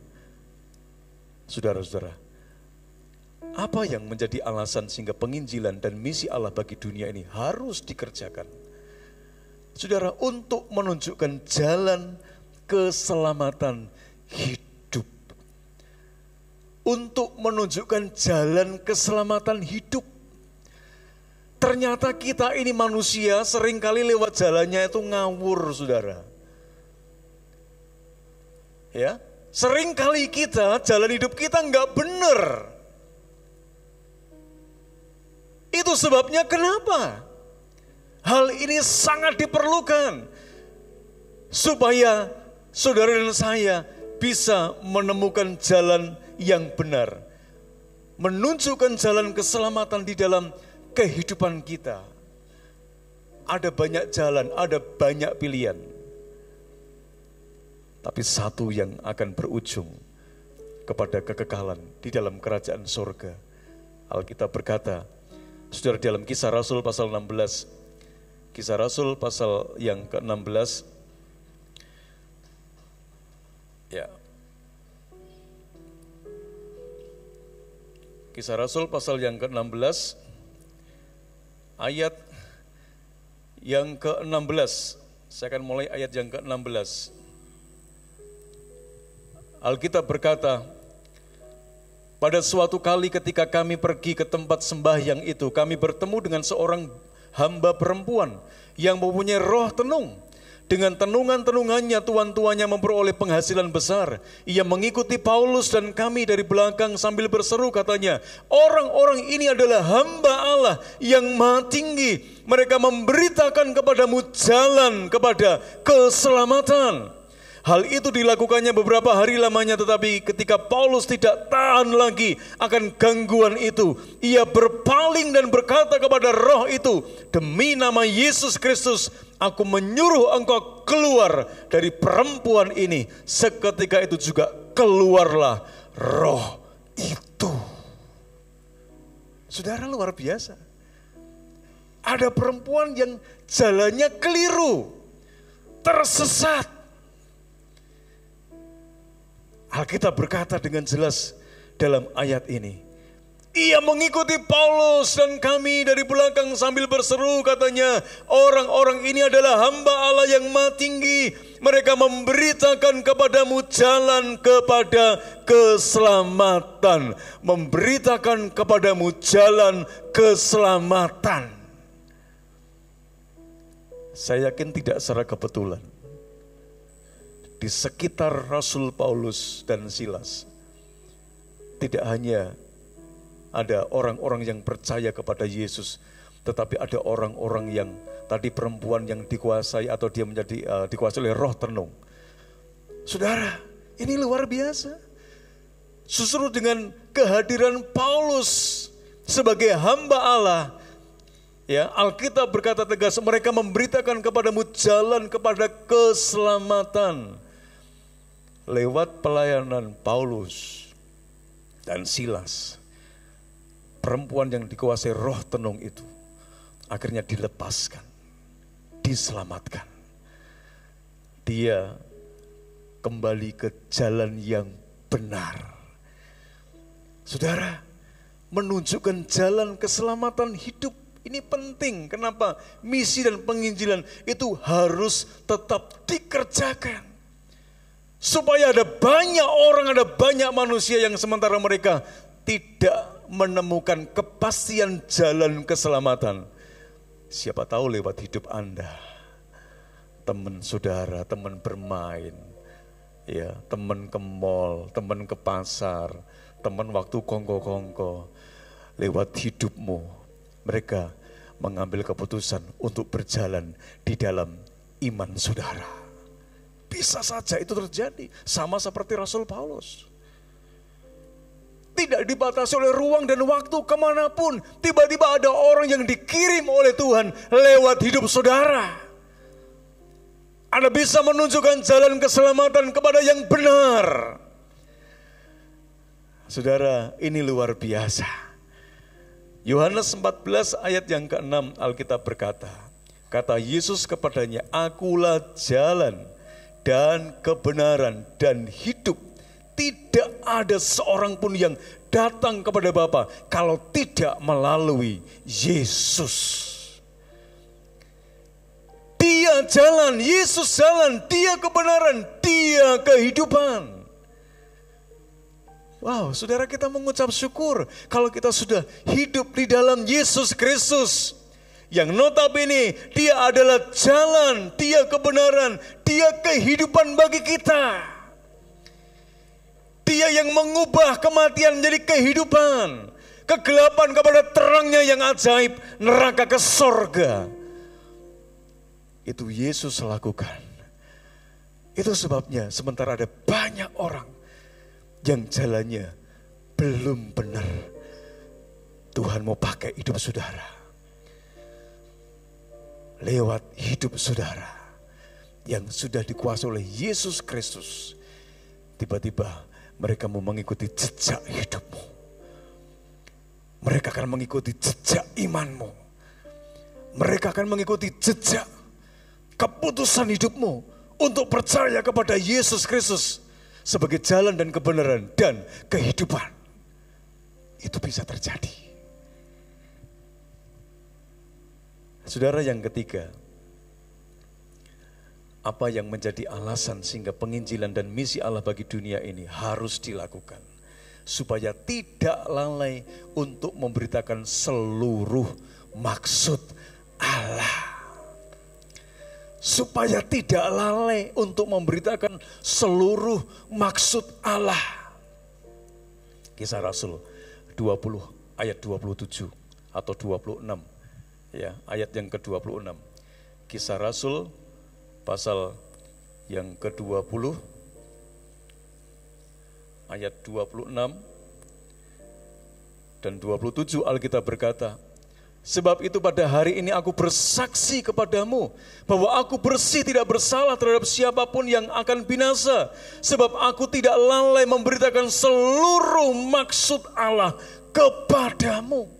saudara-saudara, apa yang menjadi alasan sehingga penginjilan dan misi Allah bagi dunia ini harus dikerjakan? Saudara, untuk menunjukkan jalan keselamatan hidup. Untuk menunjukkan jalan keselamatan hidup. Ternyata kita ini manusia seringkali lewat jalannya itu ngawur, saudara. Ya, seringkali kita jalan hidup kita nggak benar. Itu sebabnya kenapa? Hal ini sangat diperlukan supaya saudara dan saya bisa menemukan jalan yang benar, menunjukkan jalan keselamatan di dalam kehidupan kita. Ada banyak jalan, ada banyak pilihan. Tapi satu yang akan berujung kepada kekekalan di dalam kerajaan surga. Alkitab berkata, saudara, dalam Kisah Rasul pasal 16, Kisah Rasul pasal yang ke-16, ya. Kisah Rasul pasal yang ke-16, ayat yang ke-16. Saya akan mulai ayat yang ke-16. Alkitab berkata, pada suatu kali ketika kami pergi ke tempat sembahyang itu, kami bertemu dengan seorang hamba perempuan yang mempunyai roh tenung. Dengan tenungan-tenungannya tuan-tuannya memperoleh penghasilan besar. Ia mengikuti Paulus dan kami dari belakang sambil berseru, katanya, orang-orang ini adalah hamba Allah yang maha tinggi. Mereka memberitakan kepadamu jalan kepada keselamatan. Hal itu dilakukannya beberapa hari lamanya, tetapi ketika Paulus tidak tahan lagi akan gangguan itu, ia berpaling dan berkata kepada roh itu, demi nama Yesus Kristus, aku menyuruh engkau keluar dari perempuan ini. Seketika itu juga keluarlah roh itu. Saudara, luar biasa. Ada perempuan yang jalannya keliru, tersesat. Alkitab berkata dengan jelas dalam ayat ini, Ia mengikuti Paulus dan kami dari belakang sambil berseru, katanya, orang-orang ini adalah hamba Allah yang Maha Tinggi. Mereka memberitakan kepadamu jalan kepada keselamatan. Memberitakan kepadamu jalan keselamatan. Saya yakin tidak secara kebetulan. Di sekitar Rasul Paulus dan Silas, tidak hanya ada orang-orang yang percaya kepada Yesus, tetapi ada orang-orang yang tadi perempuan yang dikuasai atau dia menjadi dikuasai oleh roh tenung. Saudara, ini luar biasa. Justru dengan kehadiran Paulus sebagai hamba Allah, ya, Alkitab berkata tegas, mereka memberitakan kepadamu jalan kepada keselamatan. Lewat pelayanan Paulus dan Silas, perempuan yang dikuasai roh tenung itu akhirnya dilepaskan, diselamatkan. Dia kembali ke jalan yang benar. Saudara, menunjukkan jalan keselamatan hidup ini penting. Kenapa? Misi dan penginjilan itu harus tetap dikerjakan. Supaya ada banyak orang, ada banyak manusia yang sementara mereka tidak menemukan kepastian jalan keselamatan. Siapa tahu lewat hidup Anda, teman saudara, teman bermain, ya, teman ke mall, teman ke pasar, teman waktu kongko-kongko, lewat hidupmu mereka mengambil keputusan untuk berjalan di dalam iman saudara. Bisa saja itu terjadi, sama seperti Rasul Paulus. Tidak dibatasi oleh ruang dan waktu, kemanapun tiba-tiba ada orang yang dikirim oleh Tuhan lewat hidup saudara. Anda bisa menunjukkan jalan keselamatan kepada yang benar. Saudara, ini luar biasa. Yohanes 14 ayat yang ke-6 Alkitab berkata, kata Yesus kepadanya, akulah jalan dan kebenaran dan hidup. Tidak ada seorang pun yang datang kepada Bapa kalau tidak melalui Yesus. Dia jalan, Yesus jalan, dia kebenaran, dia kehidupan. Wow, saudara, kita mengucap syukur kalau kita sudah hidup di dalam Yesus Kristus. Yang notabene dia adalah jalan, dia kebenaran, dia kehidupan bagi kita. Dia yang mengubah kematian menjadi kehidupan, kegelapan kepada terangnya yang ajaib, neraka ke sorga. Itu Yesus lakukan. Itu sebabnya sementara ada banyak orang yang jalannya belum benar, Tuhan mau pakai hidup saudara. Lewat hidup saudara yang sudah dikuasai oleh Yesus Kristus, tiba-tiba mereka mau mengikuti jejak hidupmu. Mereka akan mengikuti jejak imanmu. Mereka akan mengikuti jejak keputusan hidupmu untuk percaya kepada Yesus Kristus sebagai jalan dan kebenaran dan kehidupan. Itu bisa terjadi. Saudara, yang ketiga, apa yang menjadi alasan sehingga penginjilan dan misi Allah bagi dunia ini harus dilakukan, supaya tidak lalai untuk memberitakan seluruh maksud Allah. Supaya tidak lalai untuk memberitakan seluruh maksud Allah. Kisah Rasul 20 ayat 27 atau 26. Ya, ayat yang ke-26. Kisah Rasul pasal yang ke-20 ayat 26 dan 27 Alkitab berkata, sebab itu pada hari ini aku bersaksi kepadamu bahwa aku bersih tidak bersalah terhadap siapapun yang akan binasa, sebab aku tidak lalai memberitakan seluruh maksud Allah kepadamu.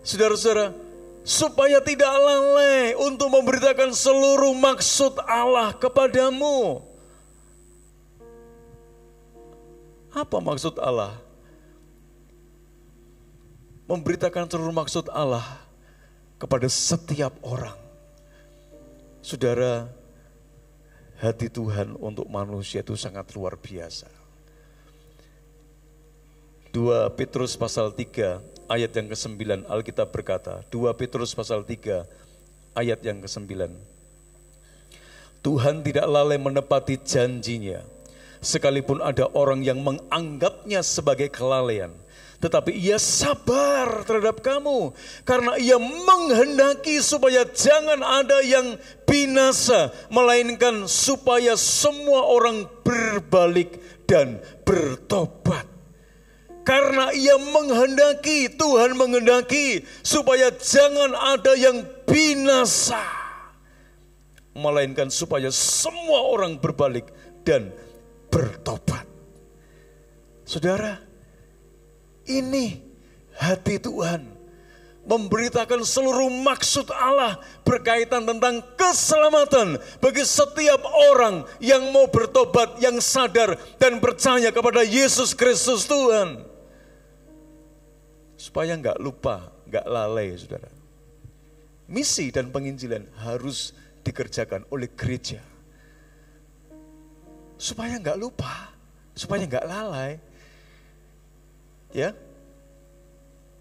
Saudara-saudara, supaya tidak lalai untuk memberitakan seluruh maksud Allah kepadamu. Apa maksud Allah? memberitakan seluruh maksud Allah kepada setiap orang. Saudara, hati Tuhan untuk manusia itu sangat luar biasa. 2 Petrus pasal 3 ayat yang ke-9 Alkitab berkata, 2 Petrus pasal 3 ayat yang ke-9. Tuhan tidak lalai menepati janjinya, sekalipun ada orang yang menganggapnya sebagai kelalaian. Tetapi ia sabar terhadap kamu, karena ia menghendaki supaya jangan ada yang binasa, melainkan supaya semua orang berbalik dan bertobat. Karena ia menghendaki, Tuhan menghendaki supaya jangan ada yang binasa, melainkan supaya semua orang berbalik dan bertobat. Saudara, ini hati Tuhan memberitakan seluruh maksud Allah berkaitan tentang keselamatan bagi setiap orang yang mau bertobat, yang sadar dan percaya kepada Yesus Kristus Tuhan. Supaya enggak lupa, enggak lalai, saudara. Misi dan penginjilan harus dikerjakan oleh gereja. Supaya enggak lupa, supaya enggak lalai. Ya,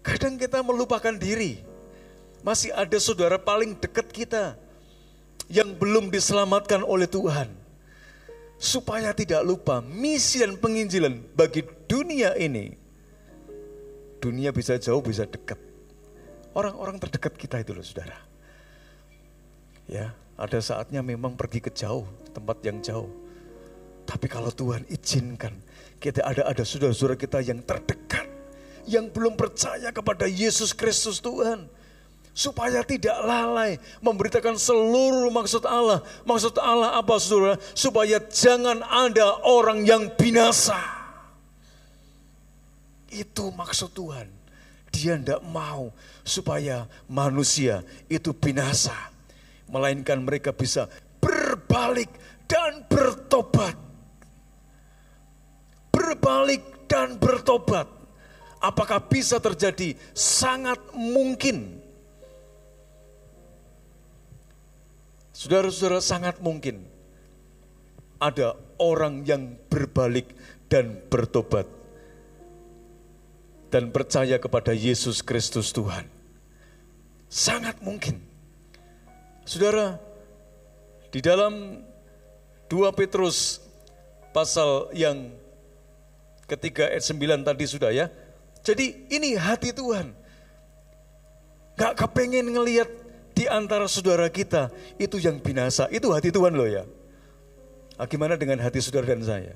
kadang kita melupakan diri. Masih ada saudara paling dekat kita yang belum diselamatkan oleh Tuhan. Supaya tidak lupa misi dan penginjilan bagi dunia ini. Dunia bisa jauh, bisa dekat. Orang-orang terdekat kita itu loh, saudara. Ya, ada saatnya memang pergi ke jauh, tempat yang jauh. Tapi kalau Tuhan izinkan, kita ada saudara-saudara kita yang terdekat, yang belum percaya kepada Yesus Kristus Tuhan, supaya tidak lalai memberitakan seluruh maksud Allah. Maksud Allah apa, saudara? Supaya jangan ada orang yang binasa. Itu maksud Tuhan. Dia tidak mau supaya manusia itu binasa, melainkan mereka bisa berbalik dan bertobat. Berbalik dan bertobat. Apakah bisa terjadi? Sangat mungkin. Saudara-saudara, sangat mungkin ada orang yang berbalik dan bertobat dan percaya kepada Yesus Kristus Tuhan. Sangat mungkin. Saudara, di dalam 2 Petrus pasal yang ketiga ayat 9 tadi sudah ya. Jadi ini hati Tuhan. Gak kepengen ngelihat di antara saudara kita itu yang binasa. Itu hati Tuhan loh ya. Gimana dengan hati saudara dan saya?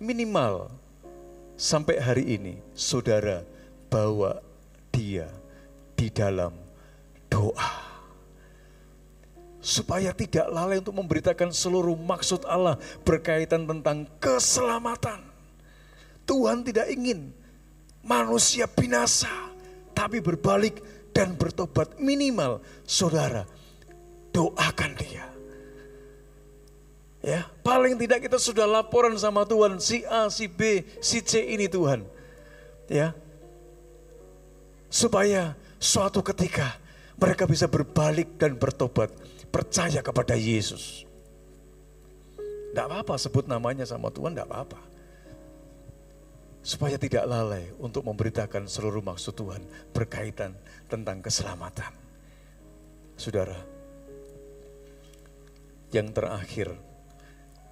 Minimal sampai hari ini saudara bawa dia di dalam doa. Supaya tidak lalai untuk memberitakan seluruh maksud Allah berkaitan tentang keselamatan. Tuhan tidak ingin manusia binasa, tapi berbalik dan bertobat. Minimal saudara doakan dia. Ya, paling tidak kita sudah laporan sama Tuhan, si A, si B, si C ini Tuhan. Ya. Supaya suatu ketika mereka bisa berbalik dan bertobat, percaya kepada Yesus. Tidak apa-apa sebut namanya sama Tuhan, tidak apa-apa. Supaya tidak lalai untuk memberitakan seluruh maksud Tuhan berkaitan tentang keselamatan. Saudara, yang terakhir,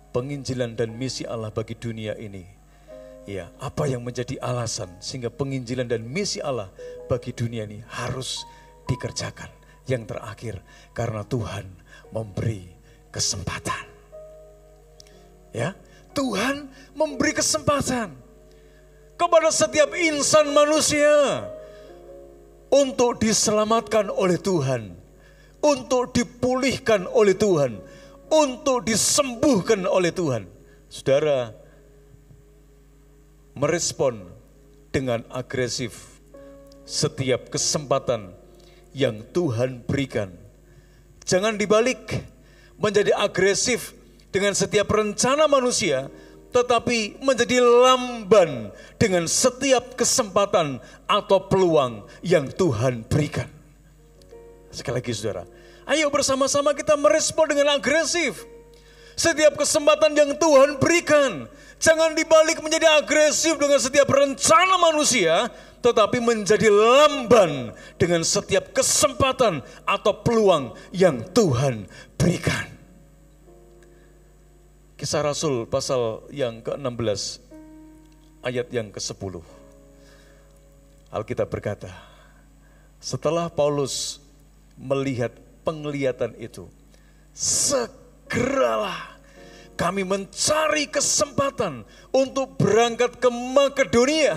penginjilan dan misi Allah bagi dunia ini. Ya, apa yang menjadi alasan sehingga penginjilan dan misi Allah bagi dunia ini harus dikerjakan? Yang terakhir, karena Tuhan memberi kesempatan. Ya, Tuhan memberi kesempatan kepada setiap insan manusia untuk diselamatkan oleh Tuhan, untuk dipulihkan oleh Tuhan, untuk disembuhkan oleh Tuhan. Saudara, merespon dengan agresif setiap kesempatan yang Tuhan berikan. Jangan dibalik menjadi agresif dengan setiap rencana manusia, tetapi menjadi lamban dengan setiap kesempatan atau peluang yang Tuhan berikan. Sekali lagi saudara, ayo bersama-sama kita merespon dengan agresif setiap kesempatan yang Tuhan berikan. Jangan dibalik menjadi agresif dengan setiap rencana manusia, tetapi menjadi lamban dengan setiap kesempatan atau peluang yang Tuhan berikan. Kisah Rasul pasal yang ke-16 ayat yang ke-10. Alkitab berkata, setelah Paulus melihat penglihatan itu, segeralah kami mencari kesempatan untuk berangkat ke Makedonia.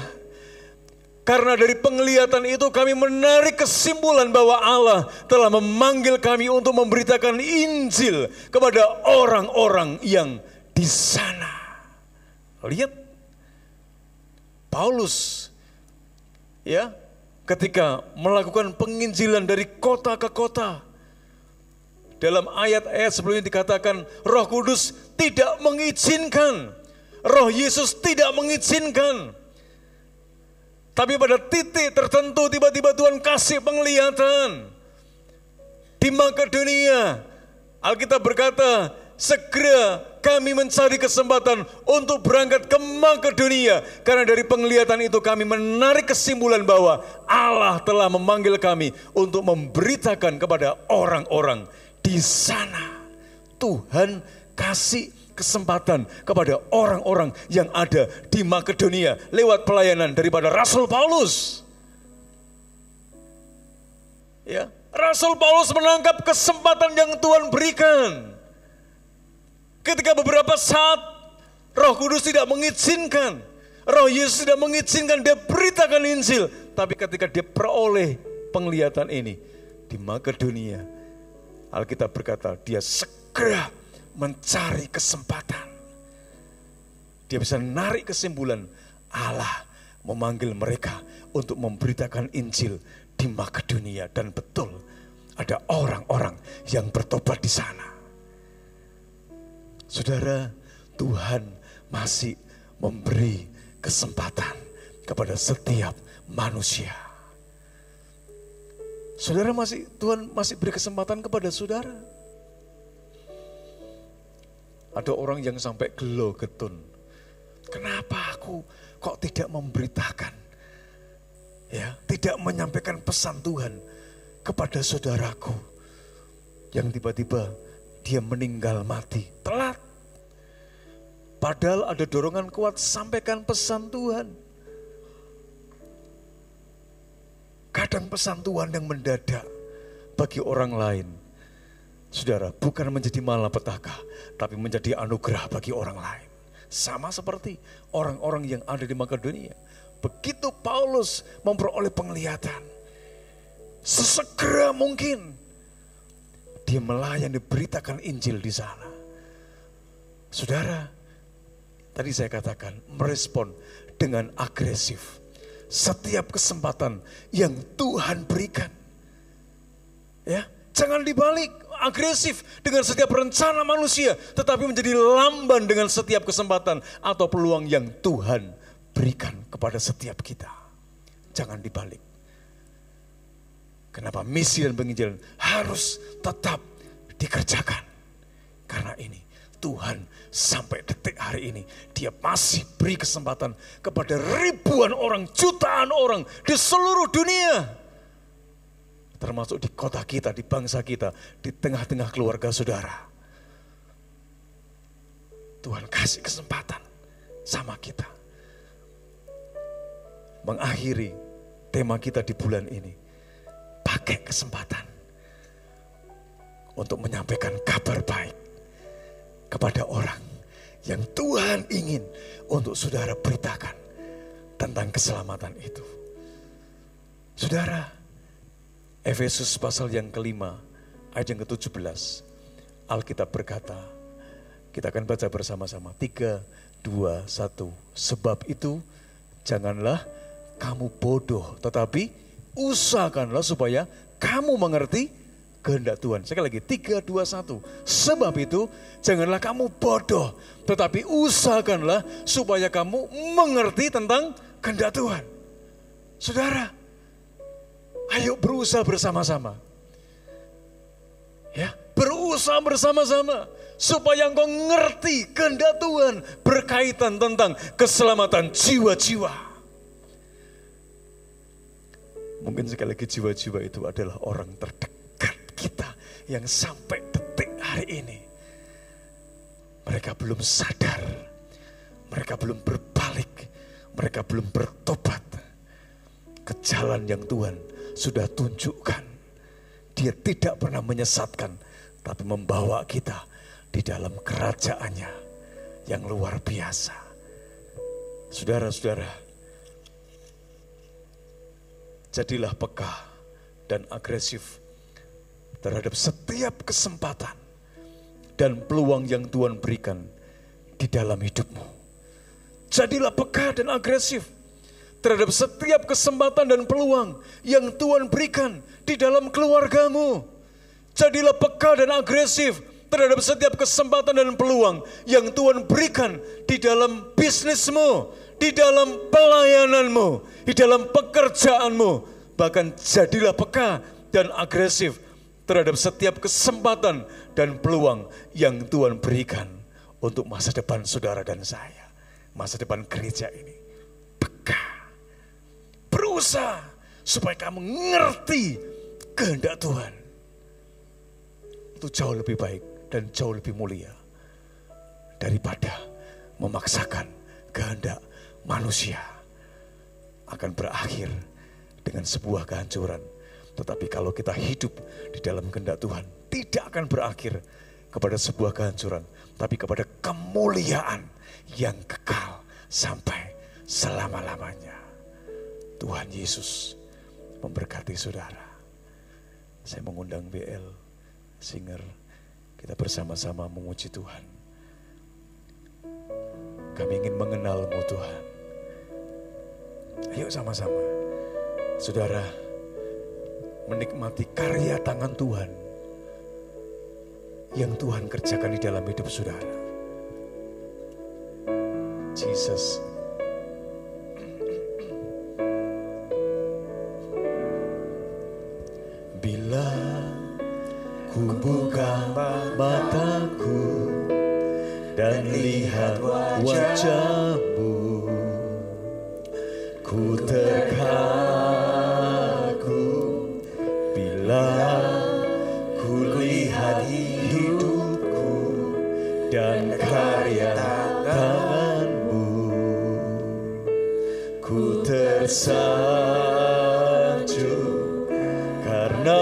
Karena dari penglihatan itu kami menarik kesimpulan bahwa Allah telah memanggil kami untuk memberitakan Injil kepada orang-orang yang di sana. Lihat, Paulus ya, ketika melakukan penginjilan dari kota ke kota. Dalam ayat-ayat sebelumnya dikatakan Roh Kudus tidak mengizinkan, Roh Yesus tidak mengizinkan. Tapi pada titik tertentu tiba-tiba Tuhan kasih penglihatan. Di Makedonia, Alkitab berkata, segera kami mencari kesempatan untuk berangkat ke Makedonia. Karena dari penglihatan itu kami menarik kesimpulan bahwa Allah telah memanggil kami untuk memberitakan kepada orang-orang di sana. Tuhan kasih kesempatan kepada orang-orang yang ada di Makedonia lewat pelayanan daripada Rasul Paulus. Ya, Rasul Paulus menangkap kesempatan yang Tuhan berikan. Ketika beberapa saat Roh Kudus tidak mengizinkan, Roh Yesus tidak mengizinkan dia beritakan Injil, tapi ketika dia peroleh penglihatan ini di Makedonia, Alkitab berkata dia segera mencari kesempatan. Dia bisa narik kesimpulan Allah memanggil mereka untuk memberitakan Injil di Makedonia. Dan betul ada orang-orang yang bertobat di sana. Saudara, Tuhan masih memberi kesempatan kepada setiap manusia. Saudara, Tuhan masih beri kesempatan kepada saudara. Ada orang yang sampai gelo getun. Kenapa aku kok tidak memberitakan? Ya, tidak menyampaikan pesan Tuhan kepada saudaraku yang tiba-tiba dia meninggal mati. Telat. Padahal ada dorongan kuat, sampaikan pesan Tuhan. Kadang pesan Tuhan yang mendadak bagi orang lain, saudara, bukan menjadi malapetaka, tapi menjadi anugerah bagi orang lain. Sama seperti orang-orang yang ada di Makedonia. Begitu Paulus memperoleh penglihatan, sesegera mungkin dia melayani, beritakan Injil di sana. Saudara, tadi saya katakan merespon dengan agresif setiap kesempatan yang Tuhan berikan. Ya, jangan dibalik agresif dengan setiap rencana manusia, tetapi menjadi lamban dengan setiap kesempatan atau peluang yang Tuhan berikan kepada setiap kita. Jangan dibalik. Kenapa misi dan penginjilan harus tetap dikerjakan? Karena ini Tuhan sampai detik hari ini dia masih beri kesempatan kepada ribuan orang, jutaan orang di seluruh dunia. Termasuk di kota kita, di bangsa kita, di tengah-tengah keluarga saudara. Tuhan kasih kesempatan sama kita. Mengakhiri tema kita di bulan ini, pakai kesempatan untuk menyampaikan kabar baik kepada orang yang Tuhan ingin untuk saudara beritakan tentang keselamatan itu. Saudara, Efesus pasal yang kelima, ayat yang ke-17, Alkitab berkata, kita akan baca bersama-sama, 3, 2, 1. Sebab itu, janganlah kamu bodoh, tetapi usahakanlah supaya kamu mengerti kehendak Tuhan. Sekali lagi, 3, 2, 1. Sebab itu, janganlah kamu bodoh, tetapi usahakanlah supaya kamu mengerti tentang kehendak Tuhan. Saudara, ayo berusaha bersama-sama. Ya, berusaha bersama-sama supaya engkau ngerti kehendak Tuhan berkaitan tentang keselamatan jiwa-jiwa. Mungkin sekali lagi jiwa-jiwa itu adalah orang terdekat kita yang sampai detik hari ini mereka belum sadar, mereka belum berbalik, mereka belum bertobat ke jalan yang Tuhan sudah tunjukkan. Dia tidak pernah menyesatkan, tapi membawa kita di dalam kerajaannya yang luar biasa. Saudara-saudara, jadilah peka dan agresif terhadap setiap kesempatan dan peluang yang Tuhan berikan di dalam hidupmu. Jadilah peka dan agresif terhadap setiap kesempatan dan peluang yang Tuhan berikan di dalam keluargamu. Jadilah peka dan agresif terhadap setiap kesempatan dan peluang yang Tuhan berikan di dalam bisnismu, di dalam pelayananmu, di dalam pekerjaanmu. Bahkan jadilah peka dan agresif terhadap setiap kesempatan dan peluang yang Tuhan berikan untuk masa depan saudara dan saya, masa depan gereja ini. Peka, berusaha supaya kamu ngerti kehendak Tuhan. Itu jauh lebih baik dan jauh lebih mulia daripada memaksakan kehendak manusia. Akan berakhir dengan sebuah kehancuran. Tetapi kalau kita hidup di dalam kehendak Tuhan, tidak akan berakhir kepada sebuah kehancuran, tapi kepada kemuliaan yang kekal sampai selama-lamanya. Tuhan Yesus memberkati saudara. Saya mengundang BL Singer, kita bersama-sama memuji Tuhan. Kami ingin mengenal-Mu Tuhan. Ayo sama-sama, saudara, menikmati karya tangan Tuhan yang Tuhan kerjakan di dalam hidup saudara. Jesus. Bila ku buka mataku dan lihat wajah-Mu, ku terkagum. Bila ku lihat hidupku dan karya tangan-Mu, ku tersanjung karena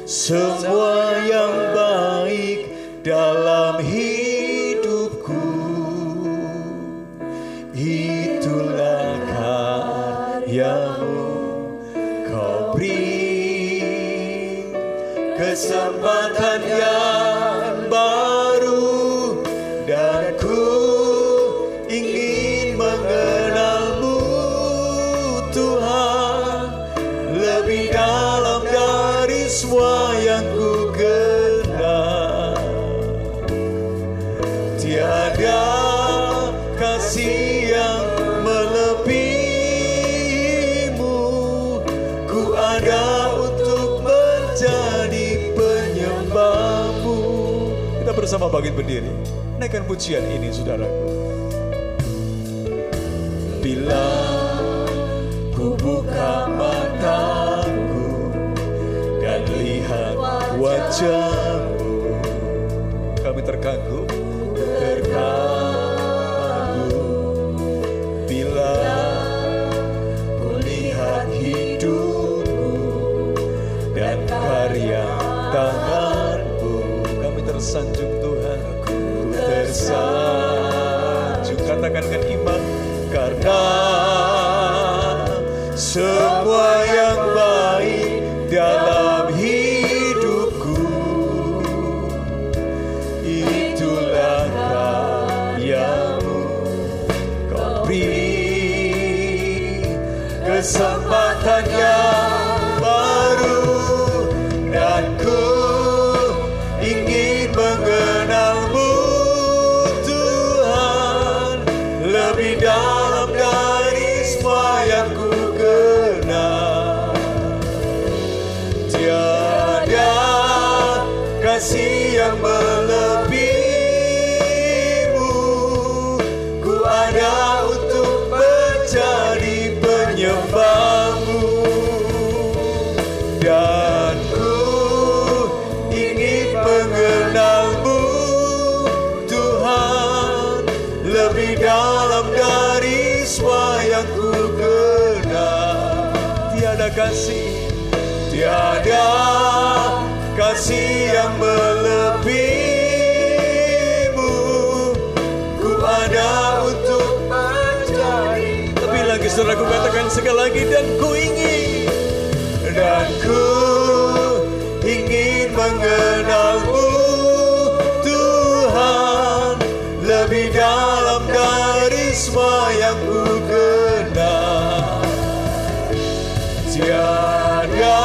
semua yang baik dalam hidupku itulah karya-Mu. Kau beri kesempatan yang baru dan ku ingin mengenal-Mu Tuhan lebih dalam dari semua yang ku kenal. Tiada kasih yang melebihi-Mu, ku ada untuk menjadi penyembah-Mu. Kita bersama bangkit berdiri, naikkan pujian ini saudaraku. Bila ku buka mataku dan lihat wajah-Mu, kami terkagum. Bila ku lihat hidupku dan karya tangan-Mu, kami tersanjung Tuhan, ku tersanjung. Katakan dengan iman, karena semua yang baik dalam hidupku itulah karya-Mu. Kau beri kesempatan yang baru kasih yang melebihimu. Ku ada untuk menjadi penyembahmu, dan ku ingin mengenalmu Tuhan lebih dalam dari semua yang ku kenal. Tiada kasih yang melebihimu. Ku ada untuk mencari. Lebih lagi saudaraku katakan sekali lagi, dan ku ingin mengenalmu Tuhan lebih dalam dari semua yang ku kenal. Tiada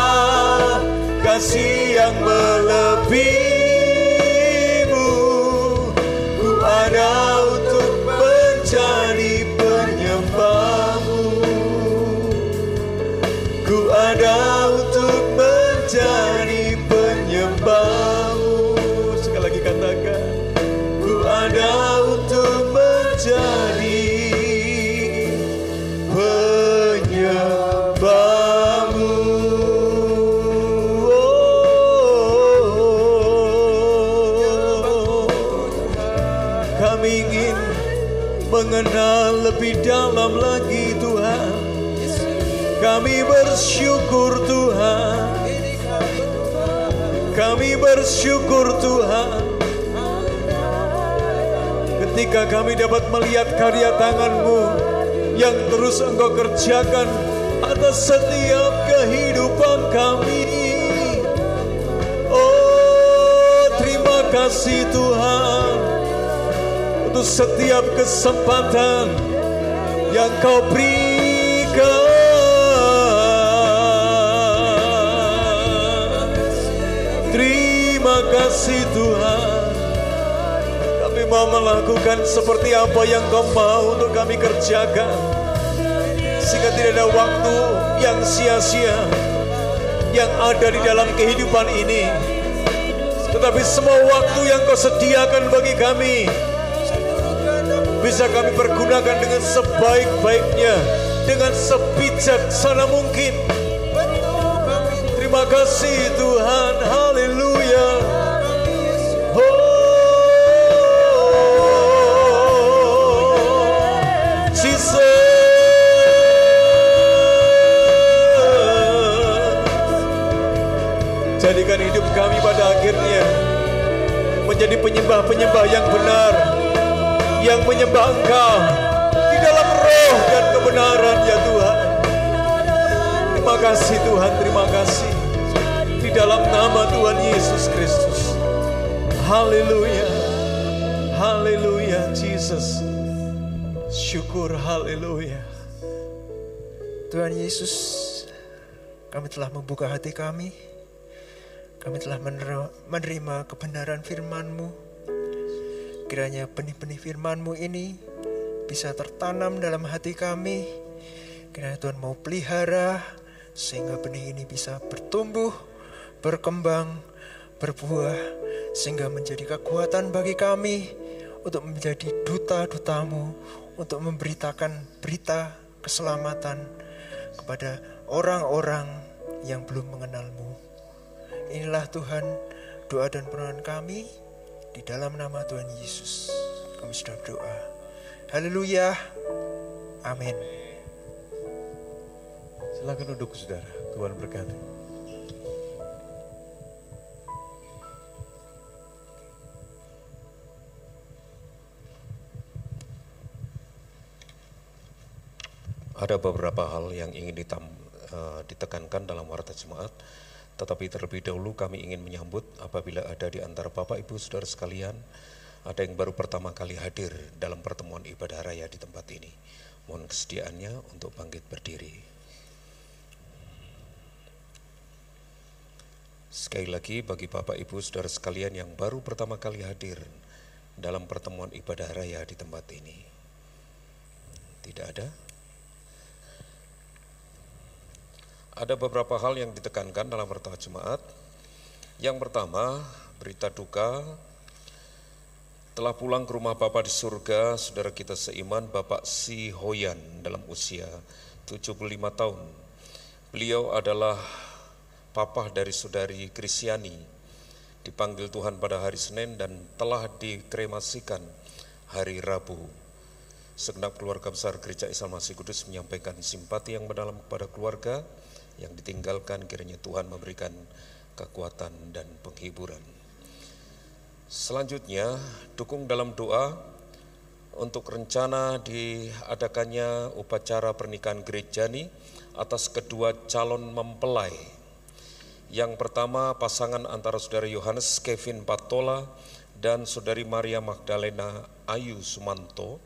kasih yang melebihimu. Ku ada untuk menjadi penyembahmu. Ku ada untuk menjadi penyembahmu. Sekali lagi katakan, ku ada untuk menjadi penyembahmu. Kami ingin mengenal lebih dalam lagi Tuhan. Kami bersyukur Tuhan. Kami bersyukur Tuhan. Ketika kami dapat melihat karya tangan-Mu yang terus Engkau kerjakan atas setiap kehidupan kami. Oh, terima kasih Tuhan untuk setiap kesempatan yang Kau berikan. Terima kasih Tuhan. Kami mau melakukan seperti apa yang Kau mau untuk kami kerjakan, sehingga tidak ada waktu yang sia-sia yang ada di dalam kehidupan ini, tetapi semua waktu yang Kau sediakan bagi kami bisa kami pergunakan dengan sebaik-baiknya, dengan sebijaksana mungkin. Terima kasih Tuhan. Haleluya. Oh, Jesus. Jadikan hidup kami pada akhirnya menjadi penyembah-penyembah yang benar, yang menyembah Engkau di dalam roh dan kebenaran ya Tuhan. Terima kasih Tuhan, terima kasih. Di dalam nama Tuhan Yesus Kristus. Haleluya. Haleluya Jesus. Syukur, haleluya. Tuhan Yesus, kami telah membuka hati kami. Kami telah menerima kebenaran firman-Mu. Kiranya benih-benih firman-Mu ini bisa tertanam dalam hati kami. Kiranya Tuhan mau pelihara sehingga benih ini bisa bertumbuh, berkembang, berbuah, sehingga menjadi kekuatan bagi kami untuk menjadi duta-duta-Mu, untuk memberitakan berita keselamatan kepada orang-orang yang belum mengenal-Mu. Inilah Tuhan doa dan permohonan kami di dalam nama Tuhan Yesus. Kami sudah berdoa. Haleluya. Amin. Silakan duduk saudara. Tuhan berkati. Ada beberapa hal yang ingin ditekankan dalam warta jemaat, tetapi terlebih dahulu kami ingin menyambut apabila ada di antara Bapak Ibu Saudara sekalian, ada yang baru pertama kali hadir dalam pertemuan ibadah raya di tempat ini. Mohon kesediaannya untuk bangkit berdiri. Sekali lagi bagi Bapak Ibu Saudara sekalian yang baru pertama kali hadir dalam pertemuan ibadah raya di tempat ini. Tidak ada? Ada beberapa hal yang ditekankan dalam warta jemaat. Yang pertama, berita duka. Telah pulang ke rumah Bapa di surga saudara kita seiman Bapak Si Hoyan dalam usia 75 tahun. Beliau adalah papa dari saudari Kristiani, dipanggil Tuhan pada hari Senin dan telah dikremasikan hari Rabu. Segenap keluarga besar Gereja Islam Masih Kudus menyampaikan simpati yang mendalam kepada keluarga yang ditinggalkan. Kiranya Tuhan memberikan kekuatan dan penghiburan. Selanjutnya, dukung dalam doa untuk rencana diadakannya upacara pernikahan gerejani atas kedua calon mempelai. Yang pertama, pasangan antara saudara Yohanes Kevin Patola dan saudari Maria Magdalena Ayu Sumanto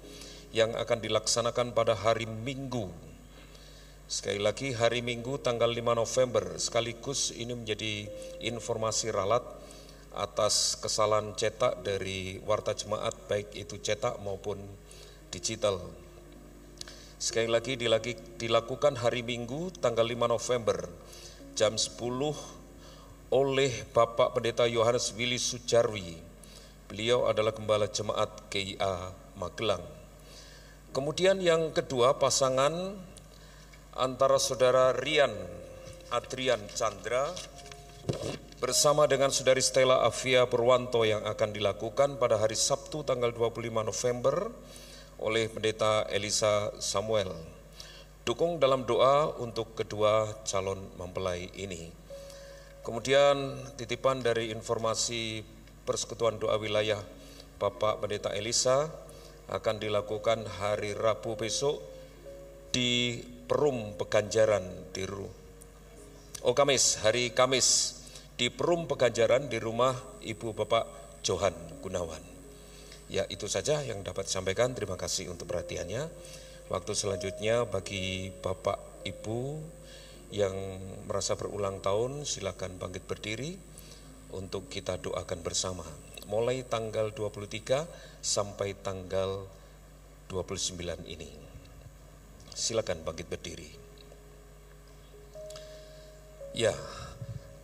yang akan dilaksanakan pada hari Minggu. Sekali lagi, hari Minggu tanggal 5 November, sekaligus ini menjadi informasi ralat atas kesalahan cetak dari Warta Jemaat, baik itu cetak maupun digital. Sekali lagi dilakukan hari Minggu tanggal 5 November jam 10 oleh Bapak Pendeta Yohanes Willy Sujarwi. Beliau adalah Gembala Jemaat GIA Magelang. Kemudian yang kedua, pasangan antara saudara Rian Adrian Chandra bersama dengan saudari Stella Avia Purwanto yang akan dilakukan pada hari Sabtu tanggal 25 November oleh Pendeta Elisa Samuel. Dukung dalam doa untuk kedua calon mempelai ini. Kemudian titipan dari informasi Persekutuan Doa Wilayah Bapak Pendeta Elisa akan dilakukan hari Rabu besok di Perum Peganjaran hari Kamis di Perum Peganjaran di rumah Ibu Bapak Johan Gunawan. Ya, itu saja yang dapat disampaikan. Terima kasih untuk perhatiannya. Waktu selanjutnya bagi Bapak Ibu yang merasa berulang tahun, silakan bangkit berdiri untuk kita doakan bersama. Mulai tanggal 23 sampai tanggal 29 ini. Silakan bangkit berdiri. Ya,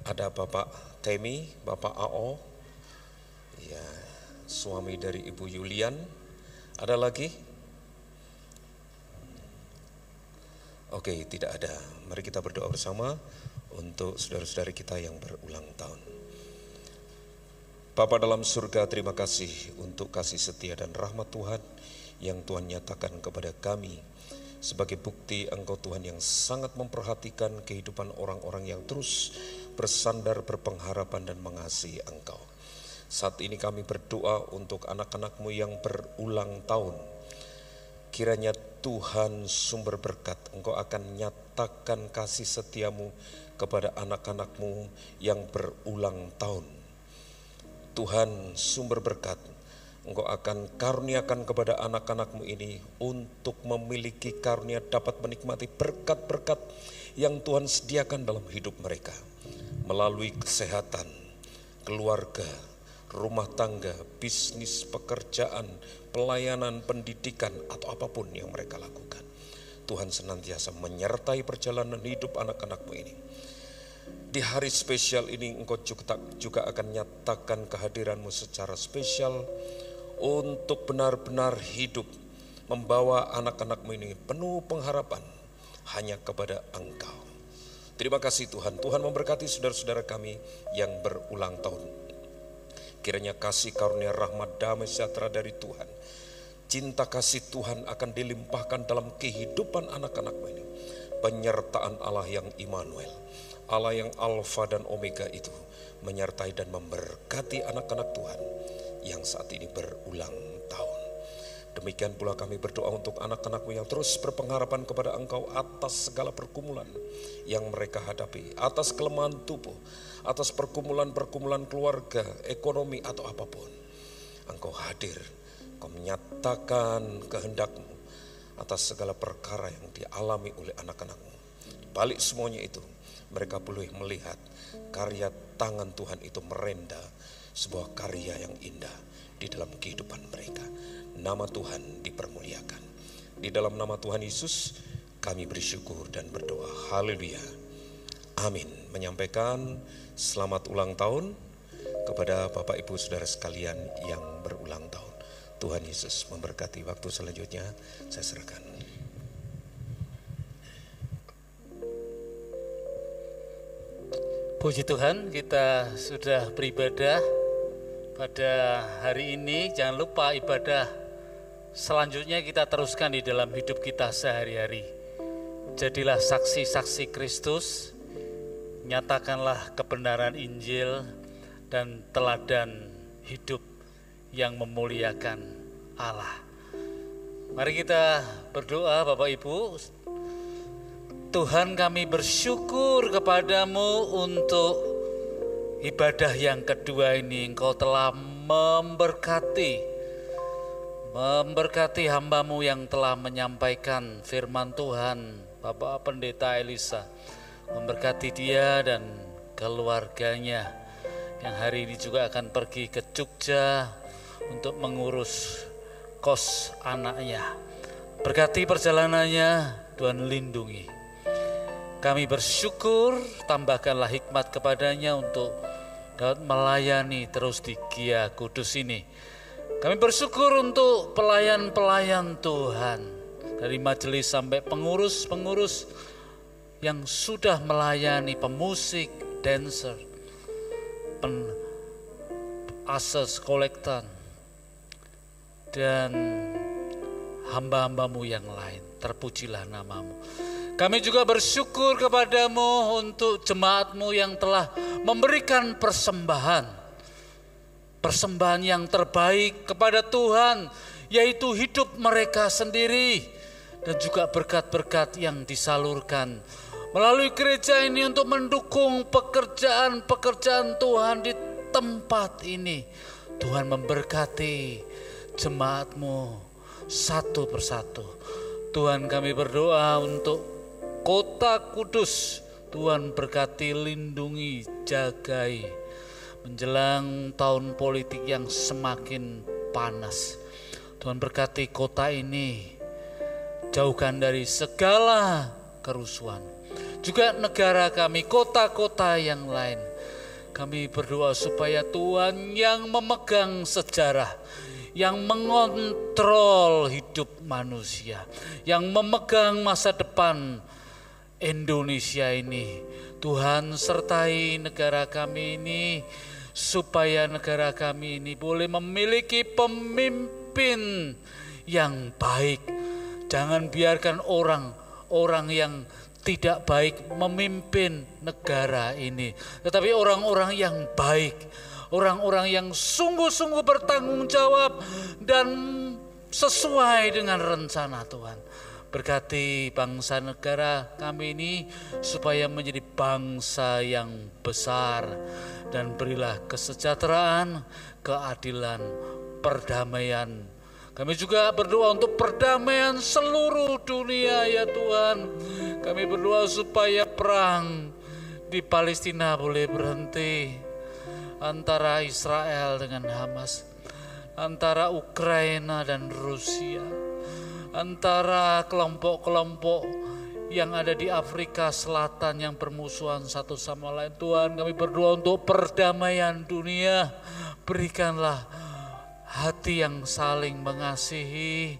ada Bapak Temi, Bapak AO, ya, suami dari Ibu Yulian. Ada lagi? Oke, tidak ada. Mari kita berdoa bersama untuk saudara-saudari kita yang berulang tahun. Bapa dalam surga, terima kasih untuk kasih setia dan rahmat Tuhan yang Tuhan nyatakan kepada kami sebagai bukti Engkau Tuhan yang sangat memperhatikan kehidupan orang-orang yang terus bersandar, berpengharapan dan mengasihi Engkau. Saat ini kami berdoa untuk anak-anak-Mu yang berulang tahun. Kiranya Tuhan sumber berkat, Engkau akan nyatakan kasih setiamu kepada anak-anak-Mu yang berulang tahun. Tuhan sumber berkat, Engkau akan karuniakan kepada anak-anak-Mu ini untuk memiliki karunia dapat menikmati berkat-berkat yang Tuhan sediakan dalam hidup mereka. Melalui kesehatan, keluarga, rumah tangga, bisnis, pekerjaan, pelayanan, pendidikan, atau apapun yang mereka lakukan. Tuhan senantiasa menyertai perjalanan hidup anak-anak-Mu ini. Di hari spesial ini Engkau juga akan nyatakan kehadiran-Mu secara spesial untuk benar-benar hidup membawa anak-anak-Mu ini penuh pengharapan hanya kepada Engkau. Terima kasih Tuhan. Tuhan memberkati saudara-saudara kami yang berulang tahun. Kiranya kasih karunia rahmat damai sejahtera dari Tuhan, cinta kasih Tuhan akan dilimpahkan dalam kehidupan anak-anak-Mu ini. Penyertaan Allah yang Immanuel, Allah yang Alfa dan Omega itu menyertai dan memberkati anak-anak Tuhan yang saat ini berulang tahun. Demikian pula kami berdoa untuk anak-anak-Mu yang terus berpengharapan kepada Engkau atas segala pergumulan yang mereka hadapi, atas kelemahan tubuh, atas pergumulan-pergumulan keluarga, ekonomi atau apapun. Engkau hadir, Engkau menyatakan kehendak-Mu atas segala perkara yang dialami oleh anak-anak-Mu. Balik semuanya itu, mereka boleh melihat karya tangan Tuhan itu merenda sebuah karya yang indah di dalam kehidupan mereka. Nama Tuhan dipermuliakan. Di dalam nama Tuhan Yesus kami bersyukur dan berdoa. Haleluya. Amin. Menyampaikan selamat ulang tahun kepada Bapak Ibu Saudara sekalian yang berulang tahun. Tuhan Yesus memberkati. Waktu selanjutnya saya serahkan. Puji Tuhan, kita sudah beribadah pada hari ini. Jangan lupa ibadah selanjutnya kita teruskan di dalam hidup kita sehari-hari. Jadilah saksi-saksi Kristus, nyatakanlah kebenaran Injil dan teladan hidup yang memuliakan Allah. Mari kita berdoa. Bapak Ibu, Tuhan, kami bersyukur kepadamu untuk ibadah yang kedua ini. Engkau telah memberkati hamba-Mu yang telah menyampaikan firman Tuhan, Bapak Pendeta Elisa. Memberkati dia dan keluarganya yang hari ini juga akan pergi ke Jogja untuk mengurus kos anaknya. Berkati perjalanannya, Tuhan lindungi. Kami bersyukur, tambahkanlah hikmat kepadanya untuk dapat melayani terus di Gia Kudus ini. Kami bersyukur untuk pelayan-pelayan Tuhan, dari majelis sampai pengurus-pengurus yang sudah melayani, pemusik, dancer, asas kolektan, dan hamba-hambamu yang lain. Terpujilah namamu. Kami juga bersyukur kepadamu untuk jemaatmu yang telah memberikan persembahan yang terbaik kepada Tuhan, yaitu hidup mereka sendiri dan juga berkat-berkat yang disalurkan melalui gereja ini untuk mendukung pekerjaan-pekerjaan Tuhan di tempat ini. Tuhan memberkati jemaatmu satu persatu. Tuhan, kami berdoa untuk Kota Kudus. Tuhan berkati, lindungi, jagai menjelang tahun politik yang semakin panas. Tuhan berkati kota ini, jauhkan dari segala kerusuhan. Juga negara kami, kota-kota yang lain. Kami berdoa supaya Tuhan yang memegang sejarah, yang mengontrol hidup manusia, yang memegang masa depan Indonesia ini, Tuhan sertai negara kami ini, supaya negara kami ini boleh memiliki pemimpin yang baik. Jangan biarkan orang yang tidak baik memimpin negara ini, tetapi orang-orang yang baik, orang-orang yang sungguh-sungguh bertanggung jawab dan sesuai dengan rencana Tuhan. Berkati bangsa negara kami ini supaya menjadi bangsa yang besar, dan berilah kesejahteraan, keadilan, perdamaian. Kami juga berdoa untuk perdamaian seluruh dunia ya Tuhan. Kami berdoa supaya perang di Palestina boleh berhenti, antara Israel dengan Hamas, antara Ukraina dan Rusia, antara kelompok-kelompok yang ada di Afrika Selatan yang bermusuhan satu sama lain. Tuhan, kami berdoa untuk perdamaian dunia. Berikanlah hati yang saling mengasihi,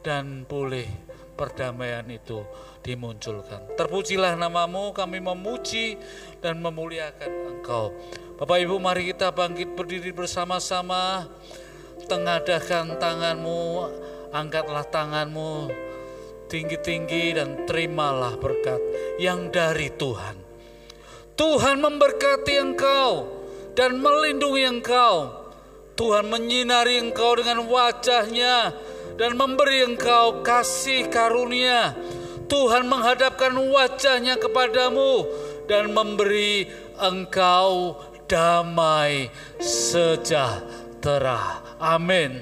dan boleh perdamaian itu dimunculkan. Terpujilah namamu, kami memuji dan memuliakan Engkau. Bapak Ibu, mari kita bangkit berdiri bersama-sama. Tengadahkan tanganmu, angkatlah tanganmu tinggi-tinggi dan terimalah berkat yang dari Tuhan. Tuhan memberkati engkau dan melindungi engkau. Tuhan menyinari engkau dengan wajah-Nya dan memberi engkau kasih karunia. Tuhan menghadapkan wajah-Nya kepadamu dan memberi engkau damai sejahtera. Amin.